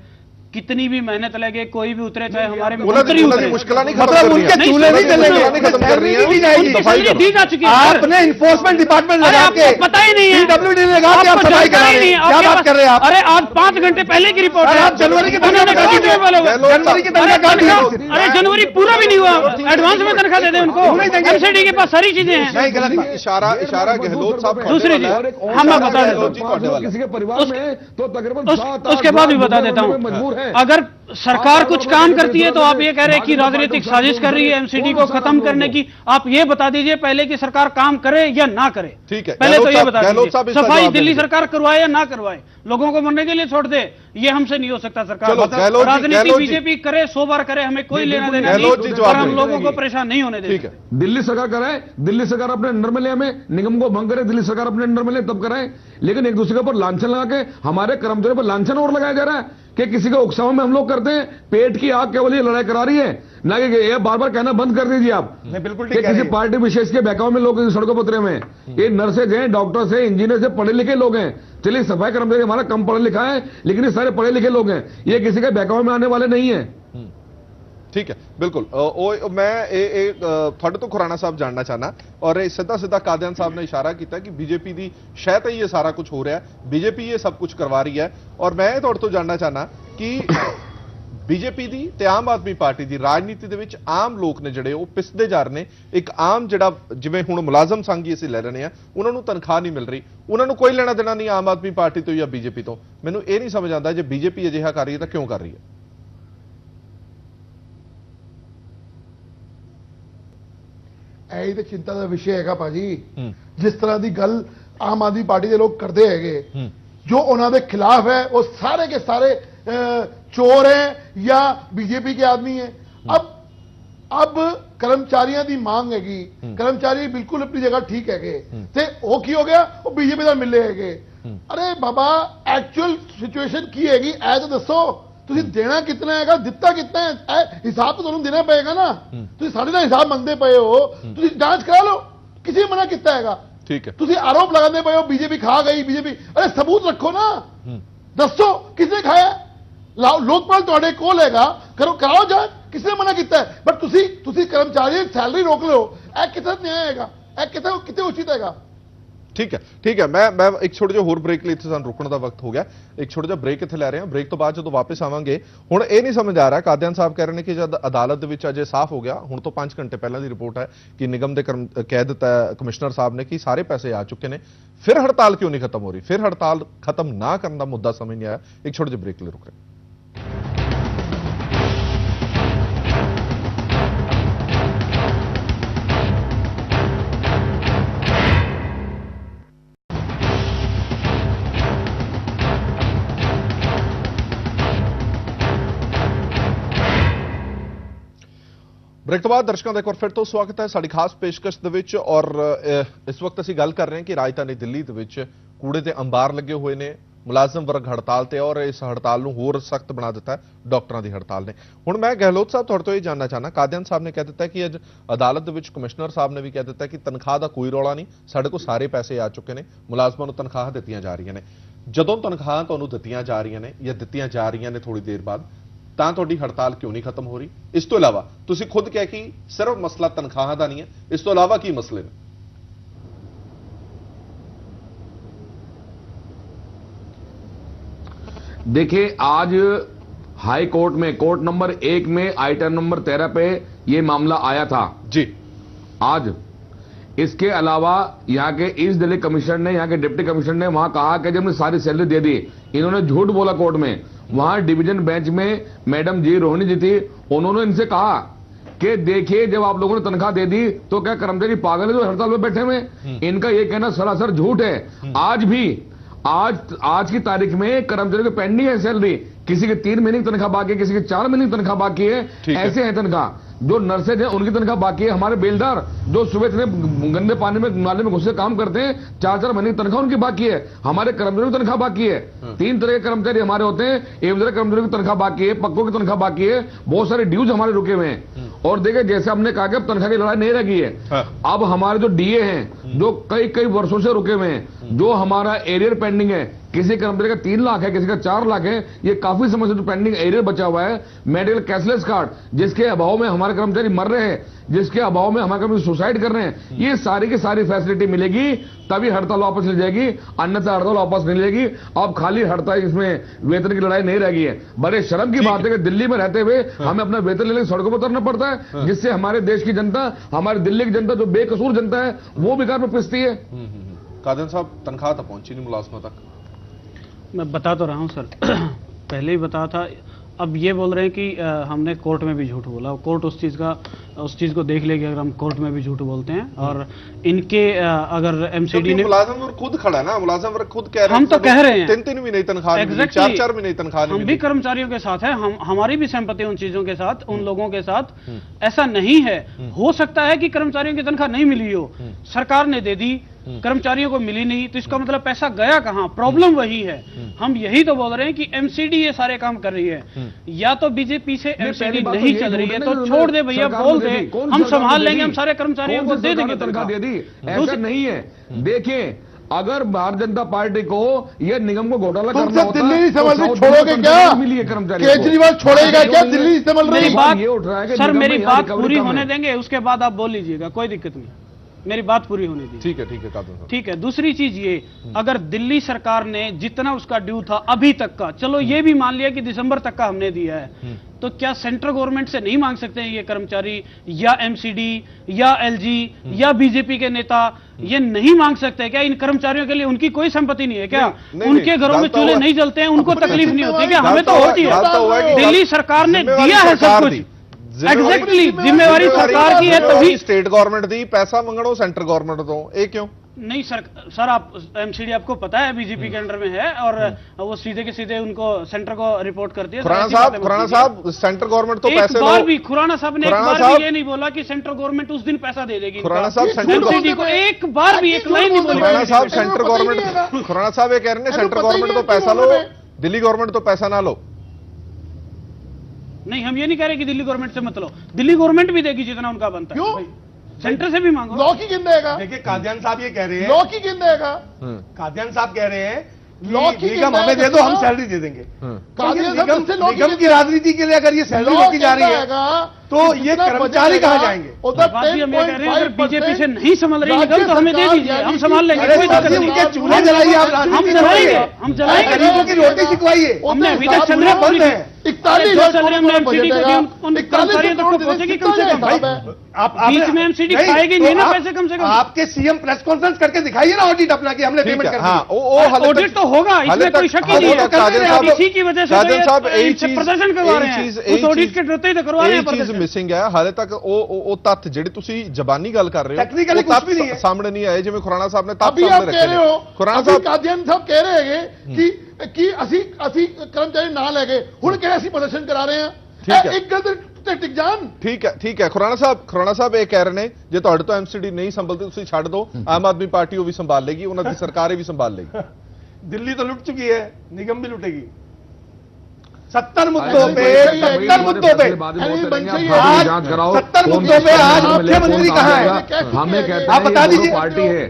Speaker 2: कितनी भी मेहनत लगे, कोई भी उतरे, चाहे हमारे
Speaker 1: मुश्किल नहीं खत्म
Speaker 4: मतलब उनके चूल्हे नहीं चलेंगे,
Speaker 1: खत्म कर रही है,
Speaker 4: दी जाएगी।
Speaker 2: सैलरी दी जा चुकी है।
Speaker 4: आपने इन्फोर्समेंट डिपार्टमेंट लगा के,
Speaker 2: पता ही नहीं है,
Speaker 4: PWD लगा के आप सफाई करा रहे हैं, क्या बात कर रहे हैं आप?
Speaker 2: अरे आज 5 घंटे पहले की रिपोर्ट है,
Speaker 4: आप जनवरी की तनख्वाह
Speaker 2: जनवरी की
Speaker 4: तनख्वाह काट दी।
Speaker 2: अरे जनवरी पूरा भी नहीं हुआ, एडवांस में तनख्वाह दे दें उनको। एमसीडी के पास सारी चीजें हैं।
Speaker 4: नहीं, गलत
Speaker 1: इशारा गहलोत साहब
Speaker 2: दूसरी चीज हम मैं बता देता हूँ,
Speaker 5: किसी के परिवार में तो तकरीबन
Speaker 2: उसके बाद भी बता देता हूँ। अगर सरकार कुछ काम करती है तो आप ये कह रहे हैं कि राजनीतिक साजिश कर रही है एमसीडी को खत्म करने की। आप ये बता दीजिए पहले कि सरकार काम करे या ना करे।
Speaker 1: ठीक है,
Speaker 2: पहले तो ये बता
Speaker 1: गहलोत
Speaker 2: दीजिए,
Speaker 1: साहब इसका
Speaker 2: सफाई
Speaker 1: जवाब
Speaker 2: दिल्ली
Speaker 1: दीजिए।
Speaker 2: सरकार करवाए या ना करवाए, लोगों को मरने के लिए छोड़ दे, ये हमसे नहीं हो सकता। सरकार
Speaker 1: चलो, गहलोत जी,
Speaker 2: राजनीति
Speaker 1: गहलोत जी।
Speaker 2: बीजेपी करे, 100 बार करे, हमें कोई लेना देना
Speaker 1: गहलोत जी
Speaker 2: नहीं,
Speaker 1: जवाब
Speaker 2: पर हम
Speaker 1: देंगे।
Speaker 2: लोगों को परेशान नहीं होने देंगे।
Speaker 1: ठीक है,
Speaker 5: दिल्ली सरकार कराए, दिल्ली सरकार अपने अंडर में ले, हमें निगम को भंग करे, दिल्ली सरकार अपने अंडर में ले तब कराए। लेकिन एक दूसरे के ऊपर लांछन लगा के हमारे कर्मचारियों पर लांछन और लगाया जा रहा है कि किसी का उकसाव में हम लोग करते हैं। पेट की आग केवल ये लड़ाई करा रही है, ना कि ये बार बार कहना बंद कर दीजिए आप।
Speaker 4: नहीं, बिल्कुल
Speaker 5: कि
Speaker 4: ठीक
Speaker 5: किसी
Speaker 4: है।
Speaker 5: पार्टी विशेष के बहकाव में लोग सड़कों पर उतरे हुए हैं। ये नर्सेज हैं, डॉक्टर्स हैं, इंजीनियर से, पढ़े लिखे लोग हैं। चलिए सफाई कर्मचारी हमारा कम पढ़ा लिखा है, लेकिन ये सारे पढ़े लिखे लोग हैं, ये किसी के बहकाव में आने वाले नहीं है।
Speaker 1: ठीक है, बिल्कुल। मैं ਤੁਹਾਡੇ ਤੋਂ ਖੁਰਾਣਾ ਸਾਹਿਬ ਜਾਣਨਾ ਚਾਹਨਾ, ਔਰ ਇਹ ਸਿੱਧਾ ਕਾਦੀਆਨ ਸਾਹਿਬ ਨੇ ਇਸ਼ਾਰਾ ਕੀਤਾ ਕਿ ਬੀਜੇਪੀ ਦੀ ਸ਼ਾਇਦ ਹੀ ਇਹ ਸਾਰਾ ਕੁਝ ਹੋ ਰਿਹਾ ਹੈ, ਬੀਜੇਪੀ ਇਹ ਸਭ ਕੁਝ ਕਰਵਾ ਰਹੀ ਹੈ। ਔਰ ਮੈਂ ਤੁਹਾਡੇ ਤੋਂ ਜਾਣਨਾ ਚਾਹਨਾ ਕਿ ਬੀਜੇਪੀ ਦੀ ਤੇ ਆਮ ਆਦਮੀ ਪਾਰਟੀ ਦੀ ਰਾਜਨੀਤੀ ਦੇ ਵਿੱਚ ਆਮ ਲੋਕ ਨੇ ਜਿਹੜੇ ਉਹ ਪਿਸਦੇ ਜਾ ਰਹੇ ਨੇ। ਇੱਕ ਆਮ ਜਿਹੜਾ ਜਿਵੇਂ ਹੁਣ ਮੁਲਾਜ਼ਮ ਸੰਘ ਹੀ ਅਸੀਂ ਲੈ ਰਹੇ ਹਾਂ, ਉਹਨਾਂ ਨੂੰ ਤਨਖਾਹ ਨਹੀਂ ਮਿਲ ਰਹੀ, ਉਹਨਾਂ ਨੂੰ ਕੋਈ ਲੈਣਾ ਦੇਣਾ ਨਹੀਂ ਆਮ ਆਦਮੀ ਪਾਰਟੀ ਤੋਂ ਜਾਂ ਬੀਜੇਪੀ ਤੋਂ। ਮੈਨੂੰ ਇਹ ਨਹੀਂ ਸਮਝ ਆਉਂਦਾ ਜੇ ਬੀਜੇਪੀ ਅਜਿਹਾ ਕਰ ਰਹੀ ਹੈ ਤਾਂ ਕਿਉਂ ਕਰ ਰਹੀ ਹੈ।
Speaker 3: ਇਹ ਤਾਂ ਚਿੰਤਾ ਦਾ ਵਿਸ਼ੇ ਹੈਗਾ ਭਾਜੀ। ਜਿਸ ਤਰ੍ਹਾਂ ਦੀ ਗੱਲ ਆਮ ਆਦਮੀ ਪਾਰਟੀ ਦੇ ਲੋਕ ਕਰਦੇ ਹੈਗੇ, ਜੋ ਉਹਨਾਂ ਦੇ ਖਿਲਾਫ ਹੈ ਉਹ ਸਾਰੇ ਕੇ ਸਾਰੇ चोर हैं या बीजेपी के आदमी हैं। अब कर्मचारियों की मांग हैगी, कर्मचारी बिल्कुल अपनी जगह ठीक है, ते वो की हो गया वो बीजेपी का मिले है। अरे बाबा एक्चुअल सिचुएशन की हैगी ऐ तो दसो, तुसी देना कितना हैगा, दिता कितना है, हिसाब तो तुहानू देना पएगा ना। तुसी साडे नाल हिसाब मंगदे पए हो, तुसी जांच करा लो, किसी ने मना किया हैगा। ठीक है, तुसी आरोप लगाते पए हो बीजेपी खा गई, बीजेपी, अरे सबूत रखो ना, दसो किसने खाया। लोकपाल तुहाडे कोल हैगा, करो कराओ जांच, किसने मना किया है। बट तुसी कर्मचारी सैलरी रोक लो, ए कितना न्याय हैगा, ए कितने उचित हैगा। ठीक है, मैं एक छोटे जिहा होर ब्रेक ਲਈ ਇੱਥੇ ਸਾਨੂੰ ਰੁਕਣ ਦਾ ਵਕਤ ਹੋ ਗਿਆ। ਇੱਕ ਛੋਟਾ ਜਿਹਾ ਬ੍ਰੇਕ ਇੱਥੇ ਲੈ ਰਹੇ ਹਾਂ। ਬ੍ਰੇਕ ਤੋਂ ਬਾਅਦ ਜਦੋਂ ਵਾਪਸ ਆਵਾਂਗੇ, ਹੁਣ ਇਹ ਨਹੀਂ ਸਮਝ ਆ ਰਿਹਾ, ਕਾਦੀਆਨ ਸਾਹਿਬ ਕਹਿ ਰਹੇ ਨੇ ਕਿ ਜਦ ਅਦਾਲਤ ਦੇ ਵਿੱਚ ਅਜੇ ਸਾਫ਼ ਹੋ ਗਿਆ, ਹੁਣ ਤੋਂ 5 ਘੰਟੇ ਪਹਿਲਾਂ ਦੀ ਰਿਪੋਰਟ ਹੈ ਕਿ ਨਿਗਮ ਦੇ ਕਹਿ ਦਿੱਤਾ ਕਮਿਸ਼ਨਰ ਸਾਹਿਬ ਨੇ ਕਿ ਸਾਰੇ ਪੈਸੇ ਆ ਚੁੱਕੇ ਨੇ, ਫਿਰ ਹੜਤਾਲ ਕਿਉਂ ਨਹੀਂ ਖਤਮ ਹੋ ਰਹੀ, ਫਿਰ ਹੜਤਾਲ ਖਤਮ ਨਾ ਕਰਨ ਦਾ ਮੁੱਦਾ ਸਮਝ ਨਹੀਂ ਆਇਆ। ਇੱਕ ਛੋਟੇ ਜਿਹੇ ਬ੍ਰੇਕ ਲਈ ਰੁਕ ਰਹੇ। ब्रेक तो बाद दर्शकों का एक बार फिर तो स्वागत है साडी खास पेशकश दे विच। और इस वक्त असीं गल कर रहे हैं कि राजधानी दिल्ली दे विच कूड़े दे अंबार लगे हुए ने, मुलाजम वर्ग हड़ताल ते, और इस हड़ताल नूं होर सख्त बना दिता है डॉक्टरां दी हड़ताल ने। हुण मैं गहलोत साहब तुहाडे तों ये जानना चाहना, कादियान साहब ने कह दिता है कि अज अदालत दे विच कमिश्नर साहब ने भी कह दिता है कि तनख्वाह दा कोई रौला नहीं, साडे कोल सारे पैसे आ चुके ने, मुलाजमां नूं तनख्वाह दित्तियां जा रहीआं ने। जदों तनख्वाह तुहानूं दित्तियां जा रहीआं ने या दित्तियां जा रहीआं ने थोड़ी देर बाद, ਤਾਂ ਤੁਹਾਡੀ ਹੜਤਾਲ ਕਿਉਂ ਨਹੀਂ ਖਤਮ ਹੋ ਰਹੀ। ਇਸ ਤੋਂ ਇਲਾਵਾ ਤੁਸੀਂ ਖੁਦ ਕਹਿ ਕਿ ਸਿਰਫ ਮਸਲਾ ਤਨਖਾਹਾਂ ਦਾ ਨਹੀਂ ਹੈ, ਇਸ ਤੋਂ ਇਲਾਵਾ ਕੀ ਮਸਲੇ ਨੇ।
Speaker 5: देखिए आज हाई कोर्ट में कोर्ट नंबर 1 में आइटम नंबर 13 पे ये मामला आया था
Speaker 1: जी।
Speaker 5: आज इसके अलावा यहाँ के ईस्ट दिल्ली कमिश्नर ने, यहाँ के डिप्टी कमिश्नर ने वहां कहा कि जब हमने सारी सैलरी दे दी, इन्होंने झूठ बोला कोर्ट में। वहां डिवीजन बेंच में मैडम जी रोहिणी जी थी, उन्होंने इनसे कहा कि देखिए जब आप लोगों ने तनख्वाह दे दी तो क्या कर्मचारी पागल है जो हड़ताल पे बैठे हुए। इनका ये कहना सरासर झूठ है। आज भी आज की तारीख में कर्मचारियों की पेंडिंग है सैलरी, किसी के 3 महीने की तनख्वाह बाकी है, किसी के 4 महीने की तनख्वाह बाकी है। ऐसे है तनख्वाह, जो नर्सेज हैं उनकी तनख्वाह बाकी है, हमारे बेलदार जो सुबह इतने गंदे पानी में नाले में घुस के काम करते हैं 4-4 महीने की तनख्वाह उनकी बाकी है, हमारे कर्मचारियों की तनख्वाह बाकी है। 3 तरह के कर्मचारी हमारे होते हैं, एक तरह कर्मचारियों की तनख्वाह बाकी है, पक्कों की तनख्वाह बाकी है, बहुत सारे ड्यूज हमारे रुके हुए हैं। और देखिए जैसे हमने कहा कि अब तनख्वाह की लड़ाई नहीं रह गई है, अब हमारे जो डीए हैं जो कई कई वर्षों से रुके हुए हैं, जो हमारा एरियर पेंडिंग है, किसी कर्मचारी का 3 लाख है, किसी का 4 लाख है, ये काफी समय से जो पेंडिंग एरियर बचा हुआ है, मेडिकल कैशलेस कार्ड जिसके अभाव में हमारे कर्मचारी मर रहे हैं, जिसके अभाव में हमारे कर्मचारी सुसाइड कर रहे हैं, ये सारी की सारी फैसिलिटी मिलेगी तभी हड़ताल वापस ले जाएगी, अन्यथा हड़ताल वापस नहीं लेगी। अब खाली हड़ताल, इसमें वेतन की लड़ाई नहीं रह गई है। बड़े शर्म की बात है कि दिल्ली में रहते हुए हमें अपना वेतन लेने सड़कों पर उतरना पड़ता है, जिससे हमारे देश की जनता, हमारी दिल्ली की जनता जो बेकसूर जनता है वो बेकार में पिसती है।
Speaker 1: कादियान साहब, तनख्वाह तो पहुंची नहीं मुलाजमों तक।
Speaker 2: मैं बता तो रहा हूं सर, पहले ही बता था। अब ये बोल रहे हैं कि हमने कोर्ट में भी झूठ बोला। कोर्ट उस चीज को देख लेगी अगर हम कोर्ट में भी झूठ बोलते हैं। और इनके अगर एमसीडी ने,
Speaker 1: मुलाजिम वर्ग खुद खड़ा है ना, मुलाजिम वर्ग खुद कह रहे हैं,
Speaker 2: हम तो कह रहे हैं
Speaker 1: 3-3 महीने तनख्वाह,
Speaker 2: Exactly,
Speaker 1: 4-4 महीने तनख्वाह।
Speaker 2: हम भी कर्मचारियों के साथ हैं, हमारी भी सहमति उन चीजों के साथ, उन लोगों के साथ। ऐसा नहीं है, हो सकता है कि कर्मचारियों की तनख्वाह नहीं मिली हो, सरकार ने दे दी, कर्मचारियों को मिली नहीं, तो इसका मतलब पैसा गया कहां? प्रॉब्लम वही है। हम यही तो बोल रहे हैं कि एमसीडी ये सारे काम कर रही है। या तो बीजेपी से एमसीडी नहीं चल रही है तो छोड़ दे भैया, बोल दे, हम संभाल लेंगे, हम सारे कर्मचारियों को दे देंगे
Speaker 5: तनख्वाह दे दी। ऐसा नहीं है। देखिए, अगर भारतीय जनता पार्टी को यह निगम को घोटाला करना होता,
Speaker 3: दिल्ली नहीं संभल रही,
Speaker 5: तो
Speaker 3: छोड़ोगे क्या?
Speaker 5: मिली है कर्मचारी,
Speaker 3: केजरीवाल छोड़ेगा क्या? दिल्ली नहीं संभल रही।
Speaker 2: मेरी बात,
Speaker 5: ये उठ रहा है कि
Speaker 2: सर
Speaker 5: निगम
Speaker 2: मेरी
Speaker 5: में
Speaker 2: बात
Speaker 5: रिकवरी
Speaker 2: पूरी
Speaker 5: कम
Speaker 2: होने
Speaker 5: है।
Speaker 2: देंगे, उसके बाद आप बोल लीजिएगा, कोई दिक्कत नहीं, मेरी बात पूरी होने दीजिए।
Speaker 1: ठीक है कादियान साहब।
Speaker 2: ठीक है। दूसरी चीज ये, अगर दिल्ली सरकार ने जितना उसका ड्यू था अभी तक का, चलो ये भी मान लिया कि दिसंबर तक का हमने दिया है, तो क्या सेंट्रल गवर्नमेंट से नहीं मांग सकते हैं ये कर्मचारी या एमसीडी या एलजी या बीजेपी के नेता? ये नहीं मांग सकते क्या? इन कर्मचारियों के लिए उनकी कोई संपत्ति नहीं है क्या? उनके घरों में चूल्हे नहीं जलते हैं, उनको तकलीफ नहीं होती क्या? हमें तो होती है। दिल्ली सरकार ने दिया है सब कुछ। एग्जैक्टली, जिम्मेवारी सरकार की है, तभी
Speaker 1: स्टेट गवर्नमेंट दी पैसा मंगणो सेंट्रल गवर्नमेंट तो ये क्यों
Speaker 2: नहीं? सर आप एमसीडी आपको पता है बीजेपी के अंडर में है, और वो सीधे के सीधे उनको सेंटर को रिपोर्ट करती है।
Speaker 1: खुराना साहब सेंट्रल गवर्नमेंट तो पैसे
Speaker 2: एक बार भी खुराना साहब ने एक बार भी ये नहीं बोला कि सेंट्रल गवर्नमेंट उस दिन पैसा दे देगी।
Speaker 1: खुराना साहब
Speaker 2: एमसीडी को एक बार भी एक लाइन नहीं बोली।
Speaker 1: खुराना साहब सेंट्रल गवर्नमेंट, खुराना साहब ये कह रहे हैं सेंट्रल गवर्नमेंट तो पैसा लो, दिल्ली गवर्नमेंट तो पैसा ना लो।
Speaker 2: नहीं, हम ये नहीं कह रहे कि दिल्ली गवर्नमेंट से मत लो, दिल्ली गवर्नमेंट भी देगी जितना उनका बनता है।
Speaker 3: क्यों?
Speaker 2: सेंटर से भी मांगो।
Speaker 3: लॉ की गिन देगा।
Speaker 4: देखिए, कादियान साहब ये कह रहे हैं,
Speaker 3: लॉ की गिन देगा।
Speaker 4: कादियान साहब कह रहे हैं
Speaker 3: लॉ की
Speaker 4: निगम हमें दे दो, हम सैलरी दे देंगे।
Speaker 3: कादियान साहब किससे लॉ की
Speaker 4: निगम की राजनीति के लिए अगर ये सैलरी रोकी जा रही है तो ये कर्मचारी कहां जाएंगे?
Speaker 2: अगर बीजेपी से नहीं संभल रही निगम तो हमें दे दीजिए, हम संभाल लेंगे, कोई दिक्कत नहीं।
Speaker 4: उनके चूल्हे जलाइए, आप
Speaker 2: हम जलाएंगे, हम जलाएंगे।
Speaker 4: गरीबों की रोटी सिखवाइए।
Speaker 2: हमने अभी तक चल रहे
Speaker 4: बंद है।
Speaker 3: 41
Speaker 2: चल रहे, हमने एमसीडी को दी, उन कर्मचारियों तक पहुंचेगी कम से कम।
Speaker 4: आप
Speaker 2: बीच में एमसीडी खाएगी नहीं ना पैसे कम से कम।
Speaker 4: आपके सीएम प्रेस कॉन्फ्रेंस करके दिखाइए ना ऑडिट अपना कि हमने पेमेंट कर दी।
Speaker 2: ऑडिट तो होगा, इसमें कोई शक ही नहीं है। इसी की वजह से प्रदर्शन करवा रहे हैं, उस ऑडिट के डरते ही तो करवा रहे हैं।
Speaker 1: चीज मिसिंग है हाले तक। ਉਹ ਤੱਥ ਜਿਹੜੇ ਤੁਸੀਂ ਜ਼ਬਾਨੀ ਗੱਲ ਕਰ ਰਹੇ ਹੋ,
Speaker 4: ਟੈਕਨੀਕਲੀ ਕੁਝ ਵੀ ਨਹੀਂ ਹੈ,
Speaker 1: ਸਾਹਮਣੇ ਨਹੀਂ ਆਏ। ਜਿਵੇਂ ਖੁਰਾਨਾ ਸਾਹਿਬ ਨੇ ਤੱਥ
Speaker 3: अभी आप
Speaker 1: ਸਾਹਮਣੇ
Speaker 3: कह
Speaker 1: ਰੱਖੇ
Speaker 3: रहे
Speaker 1: ਨੇ।
Speaker 3: हो,
Speaker 1: ਖੁਰਾਨਾ
Speaker 3: अभी
Speaker 1: ਸਾਹਿਬ
Speaker 3: कादियान साहब कह रहे हैं कि ਅਸੀਂ कर्मचारी ना ले गए, हुण कहे ਅਸੀਂ प्रदर्शन करा रहे हैं। एक गल ਤੇ ਟਿਕ ਜਾਣ।
Speaker 1: ਠੀਕ ਹੈ ਖੁਰਾਨਾ ਸਾਹਿਬ ਇਹ ਕਹਿ ਰਹੇ ਨੇ ਜੇ ਤੁਹਾਡੇ ਤੋਂ ਐਮਸੀਡੀ ਨਹੀਂ ਸੰਭਲਦੀ ਤੁਸੀਂ ਛੱਡ ਦਿਓ, ਆਮ ਆਦਮੀ ਪਾਰਟੀ ਉਹ ਵੀ ਸੰਭਾਲ ਲੇਗੀ, ਉਹਨਾਂ ਦੀ ਸਰਕਾਰ ਇਹ ਵੀ ਸੰਭਾਲ ਲੇਗੀ।
Speaker 4: दिल्ली तो लुट चुकी है, निगम भी लुटेगी। 70 मुद्दों पे, 70 मुद्दों पे आज 70 मुद्दों पे आज मुख्यमंत्री कहां है?
Speaker 5: हमें कहते हैं
Speaker 4: आप बता दीजिए।
Speaker 5: पार्टी है,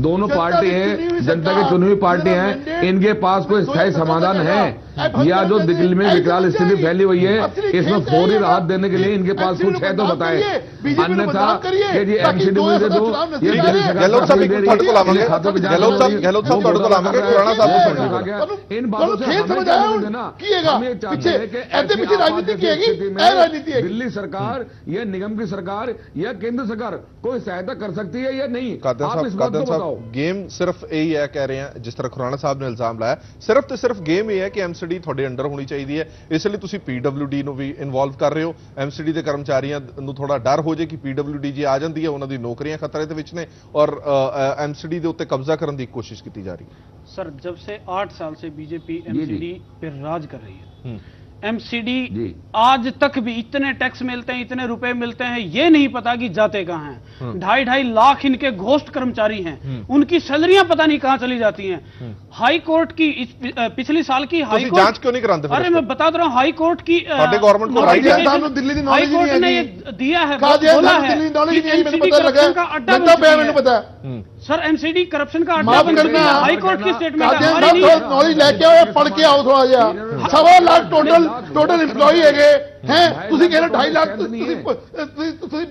Speaker 5: दोनों पार्टी है, जनता की चुनी हुई पार्टी है, इनके पास कोई स्थायी समाधान है या जो दिल्ली में विकराल स्थिति फैली हुई है इसमें फौरी राहत देने के लिए इनके पास कुछ है तो बताएं, अन्यथा जी एमसीडी में दे दो। ये
Speaker 1: गहलोत साहब ਤੁਹਾਡੇ ਕੋਲ ਆਵਾਂਗੇ, गहलोत साहब ਤੁਹਾਡੇ ਕੋਲ आवांगे। खुराना साहब को सुनिए,
Speaker 5: इन बातों से दिल्ली सरकार या निगम की सरकार या केंद्र सरकार कोई सहायता कर सकती है या नहीं? आप इस बात को बताओ।
Speaker 1: गेम सिर्फ यही है, कह रहे हैं जिस तरह खुराना साहब ने इल्जाम लाया, सिर्फ ਤੇ ਸਿਰਫ गेम ਇਹ ਹੈ ਕਿ ਐਮਸੀਡੀ ਤੁਹਾਡੇ ਅੰਡਰ ਹੋਣੀ ਚਾਹੀਦੀ ਹੈ, ਇਸ ਲਈ ਤੁਸੀਂ ਪੀਡਬਲਯੂਡੀ ਨੂੰ ਵੀ ਇਨਵੋਲਵ ਕਰ ਰਹੇ ਹੋ। ਐਮਸੀਡੀ ਦੇ ਕਰਮਚਾਰੀਆਂ ਨੂੰ ਥੋੜਾ ਡਰ ਹੋ ਜੇ ਕਿ ਪੀਡਬਲਯੂਡੀ ਜੇ ਆ ਜਾਂਦੀ ਹੈ ਉਹਨਾਂ ਦੀ ਨੌਕਰੀਆਂ ਖਤਰੇ ਦੇ ਵਿੱਚ ਨੇ ਔਰ ਐਮਸੀਡੀ ਦੇ ਉੱਤੇ ਕਬਜ਼ਾ ਕਰਨ ਦੀ कोशिश की जा रही है।
Speaker 2: सर, जब से 8 साल से बीजेपी एमसीडी पे राज कर रही है, एमसीडी
Speaker 5: जी।
Speaker 2: आज तक भी इतने टैक्स मिलते हैं, इतने रुपए मिलते हैं, ये नहीं पता कि जाते कहां हैं। 2.5 लाख इनके घोस्ट कर्मचारी हैं, उनकी सैलरियां पता नहीं कहां चली जाती हैं। हाई कोर्ट की पिछली साल की हाई कोर्ट
Speaker 1: जांच क्यों नहीं कराते?
Speaker 2: अरे मैं बता रहा हूं, हाई कोर्ट की
Speaker 1: गवर्नमेंट को राइट है।
Speaker 3: दिल्ली की
Speaker 2: हाई
Speaker 3: नॉलेज
Speaker 2: कोर्ट
Speaker 3: नहीं
Speaker 2: ने
Speaker 3: है
Speaker 2: ये दिया है,
Speaker 3: दिल्ली
Speaker 2: बोला है
Speaker 3: नॉलेज नहीं है, मैंने
Speaker 2: एमसीडी
Speaker 3: पता लगा
Speaker 2: करप्शन का अड्डा बन
Speaker 3: लगता
Speaker 2: चुकी
Speaker 3: मैंने
Speaker 2: है।
Speaker 3: पता है।
Speaker 2: सर एमसीडी करप्शन का अड्डा
Speaker 3: माफ
Speaker 2: बन चुकी
Speaker 3: करना,
Speaker 2: है। हाई कोर्ट की स्टेटमेंट
Speaker 3: कादियान
Speaker 2: हमारी
Speaker 3: साहब
Speaker 2: नहीं
Speaker 3: थोड़ा
Speaker 2: है।
Speaker 3: नॉलेज लेके आओ, पढ़ के आओ थोड़ा जा। 1.25 लाख टोटल एम्प्लॉई है हैं, तुसी कह रहे 2.5 लाख।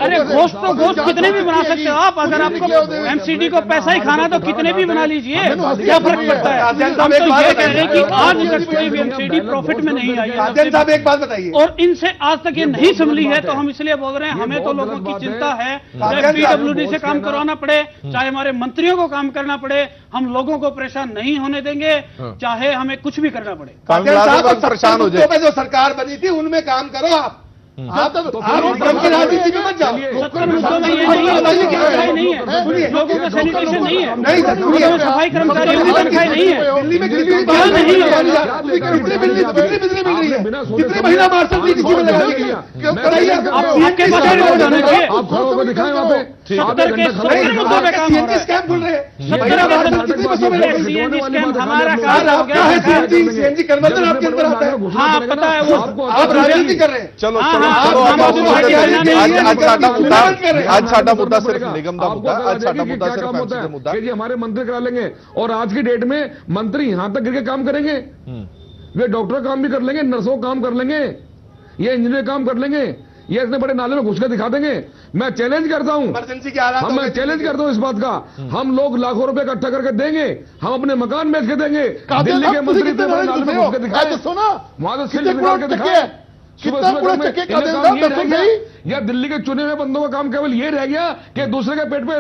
Speaker 2: अरे घोस्ट तो घोस्ट कितने भी बना सकते हो आप। अगर आपको एमसीडी को पैसा ही खाना तो कितने भी बना लीजिए, क्या फर्क पड़ता है। हम तो ये कह रहे हैं कि आज तक कोई भी एमसीडी प्रॉफिट में नहीं आई
Speaker 4: राजन साहब एक बात बताइए,
Speaker 2: और इनसे आज तक ये नहीं संभली है, तो हम इसलिए बोल रहे हैं हमें तो लोगों की चिंता है। चाहे पीडब्ल्यूडी से काम करवाना पड़े, चाहे हमारे मंत्रियों को काम करना पड़े, हम लोगों को परेशान नहीं होने देंगे, चाहे हमें कुछ भी करना पड़े।
Speaker 1: परेशान हो जाए।
Speaker 4: जो सरकार बनी थी उनमें काम करो आप। आप की राजनीति में मत जाओ।
Speaker 2: 70 मुद्दों में ये नहीं है, नहीं है, लोगों का सैनिटेशन नहीं है, लोगों में सफाई कर्मचारियों की तनख्वाही नहीं है,
Speaker 4: दिल्ली में कितनी बिजली मिल रही है, कितनी महिला मार्शल की किसी में लगा दी है।
Speaker 2: आपके पास रिपोर्ट होना चाहिए।
Speaker 5: आप खड़े होकर दिखाएं वहां पे
Speaker 2: 70 के 70 मुद्दों पे काम हो रहा है।
Speaker 4: स्कैम खुल रहे हैं।
Speaker 2: 70
Speaker 4: कितनी बसों में लगा दी?
Speaker 2: सीएनजी स्कैम हमारा काम हो
Speaker 4: आपका है
Speaker 2: गया।
Speaker 4: सीएनजी कन्वर्जन आपके अंदर आता है।
Speaker 2: हाँ पता है वो,
Speaker 4: आप राजनीति कर रहे हैं।
Speaker 1: चलो
Speaker 2: हाँ,
Speaker 1: चलो
Speaker 2: हाँ,
Speaker 1: चलो
Speaker 2: हाँ,
Speaker 1: अब
Speaker 2: हाँ,
Speaker 1: अब
Speaker 2: हाँ,
Speaker 1: आज साडा मुद्दा आज साडा मुद्दा सिर्फ
Speaker 5: आपको
Speaker 1: निगम दा मुद्दा,
Speaker 5: पता
Speaker 1: आज साडा
Speaker 5: लगे कि
Speaker 1: मुद्दा
Speaker 5: क्या
Speaker 1: सिर्फ
Speaker 5: काम होता
Speaker 1: एमसी
Speaker 5: है
Speaker 1: का मुद्दा।
Speaker 5: कि जी हमारे मंत्री करा लेंगे, और आज की डेट में मंत्री यहां तक गिर के काम करेंगे। वे डॉक्टर काम भी कर लेंगे, नर्सों काम कर लेंगे, ये इंजीनियर काम कर लेंगे, ये इतने बड़े नाले में घुस के दिखा देंगे। मैं चैलेंज करता हूं,
Speaker 4: इमरजेंसी के हालात,
Speaker 5: मैं चैलेंज करता हूं इस बात का, हम लोग लाखों रुपए इकट्ठा करके देंगे, हम अपने मकान बेच के देंगे। दिल्ली के मंत्री इतने बड़े नाले में घुस के दिखाए, वहां से सिल्क निकाल के दिखाए। या दिल्ली के चुने हुए बंदों का काम केवल ये रह गया कि दूसरे के पेट पे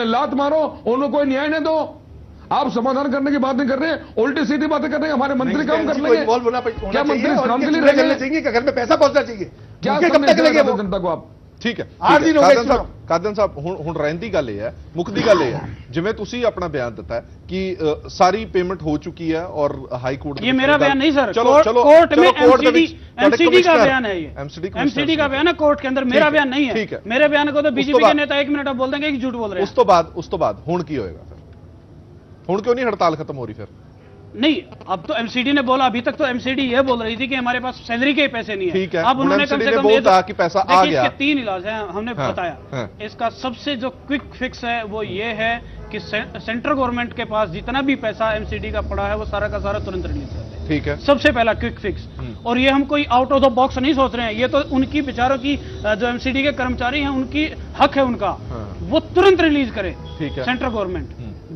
Speaker 5: लात मारो, उन्हें कोई न्याय न दो। आप समाधान करने की बात नहीं कर रहे हैं, उल्टी सीधी बातें कर रहे हैं। हमारे मंत्री काम कर लेंगे, क्या मंत्री इस काम के लिए रहने
Speaker 4: चाहिए कि घर में पैसा पहुंचना चाहिए?
Speaker 5: क्या
Speaker 4: कब तक लगे
Speaker 5: जनता को आप?
Speaker 1: ठीक है
Speaker 4: आज दिन हो गए।
Speaker 1: ਕਾਦਨ ਸਾਹਿਬ ਹੁਣ ਰਹਿੰਦੀ ਗੱਲ ਇਹ ਹੈ, ਮੁੱਕਦੀ ਗੱਲ ਇਹ ਹੈ, ਜਿਵੇਂ ਤੁਸੀਂ ਆਪਣਾ ਬਿਆਨ ਦਿੱਤਾ ਹੈ ਕਿ ਸਾਰੀ पेमेंट हो चुकी है और हाई कोर्ट
Speaker 2: ये मेरा बयान नहीं सर,
Speaker 1: चलो चलो
Speaker 2: कोर्ट में एमसीडी का बयान है, ये एमसीडी का बयान है कोर्ट के अंदर, मेरा बयान नहीं
Speaker 1: ठीक
Speaker 2: है। मेरे बयान को तो बीजेपी के नेता 1 मिनट अब बोल देंगे कि झूठ बोल रहे हैं।
Speaker 1: उस तो बाद हुण की होएगा फिर? हुण क्यों नहीं हड़ताल खत्म हो रही फिर?
Speaker 2: नहीं, अब तो एमसीडी ने बोला, अभी तक तो एमसीडी ये बोल रही थी कि हमारे पास सैलरी के पैसे नहीं है।
Speaker 1: ठीक है,
Speaker 2: अब उन्होंने कम से कम
Speaker 1: बोला कि पैसा आ गया।
Speaker 2: इसके 3 इलाज हैं, हमने बताया। इसका सबसे जो क्विक फिक्स है वो ये है कि सेंट्रल गवर्नमेंट के पास जितना भी पैसा एमसीडी का पड़ा है वो सारा का सारा तुरंत रिलीज कर दे।
Speaker 1: ठीक है,
Speaker 2: सबसे पहला क्विक फिक्स। और ये हम कोई आउट ऑफ द बॉक्स नहीं सोच रहे हैं, ये तो उनकी बेचारों की जो एमसीडी के कर्मचारी हैं उनकी हक है उनका, वो तुरंत रिलीज करे सेंट्रल गवर्नमेंट।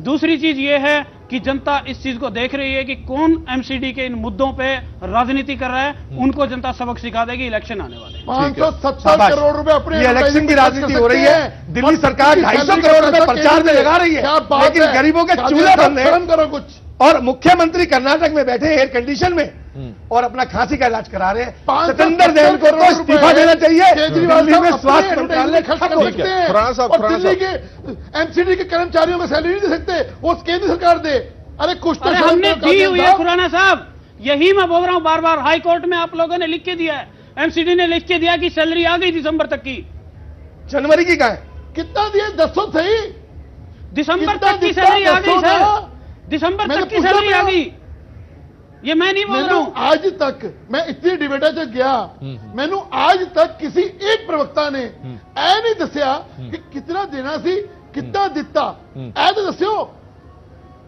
Speaker 2: दूसरी चीज ये है कि जनता इस चीज को देख रही है कि कौन एमसीडी के इन मुद्दों पे राजनीति कर रहा है, उनको जनता सबक सिखा देगी। इलेक्शन आने वाले
Speaker 3: 570 करोड़ रुपए अपने
Speaker 4: इलेक्शन की राजनीति हो रही है। दिल्ली सरकार 250 करोड़ रुपए प्रचार में लगा रही है, लेकिन गरीबों के चूल्हे बंद हैं।
Speaker 3: करो कुछ।
Speaker 4: और मुख्यमंत्री कर्नाटक में बैठे एयर कंडीशन में और अपना खांसी का इलाज करा रहे हैं। सतेंद्र जैन को तो इस्तीफा देना चाहिए।
Speaker 3: केजरीवाल
Speaker 4: में स्वास्थ्य मंत्रालय खत्म हो सकते हैं
Speaker 3: और दिल्ली के एमसीडी के कर्मचारियों में सैलरी नहीं दे सकते, वो केंद्र सरकार दे। अरे कुछ तो
Speaker 2: हमने दी हुई है खुराना साहब, यही मैं बोल रहा हूं बार बार। हाई कोर्ट में आप लोगों ने लिख के दिया है, एमसीडी ने लिख के दिया कि सैलरी आ गई दिसंबर तक की।
Speaker 4: जनवरी की कहा है?
Speaker 3: कितना दिए? 10 सही,
Speaker 2: दिसंबर तक की सैलरी आ गई सर, दिसंबर तक की सैलरी आ गई। ये मैं नहीं बोल रहा हूं।
Speaker 3: आज तक मैं इतनी डिबेटा च गया, मैनू आज तक किसी एक प्रवक्ता ने ऐ नहीं दसिया कि कितना देना सी, कितना दिता, ऐ तो दस्यो।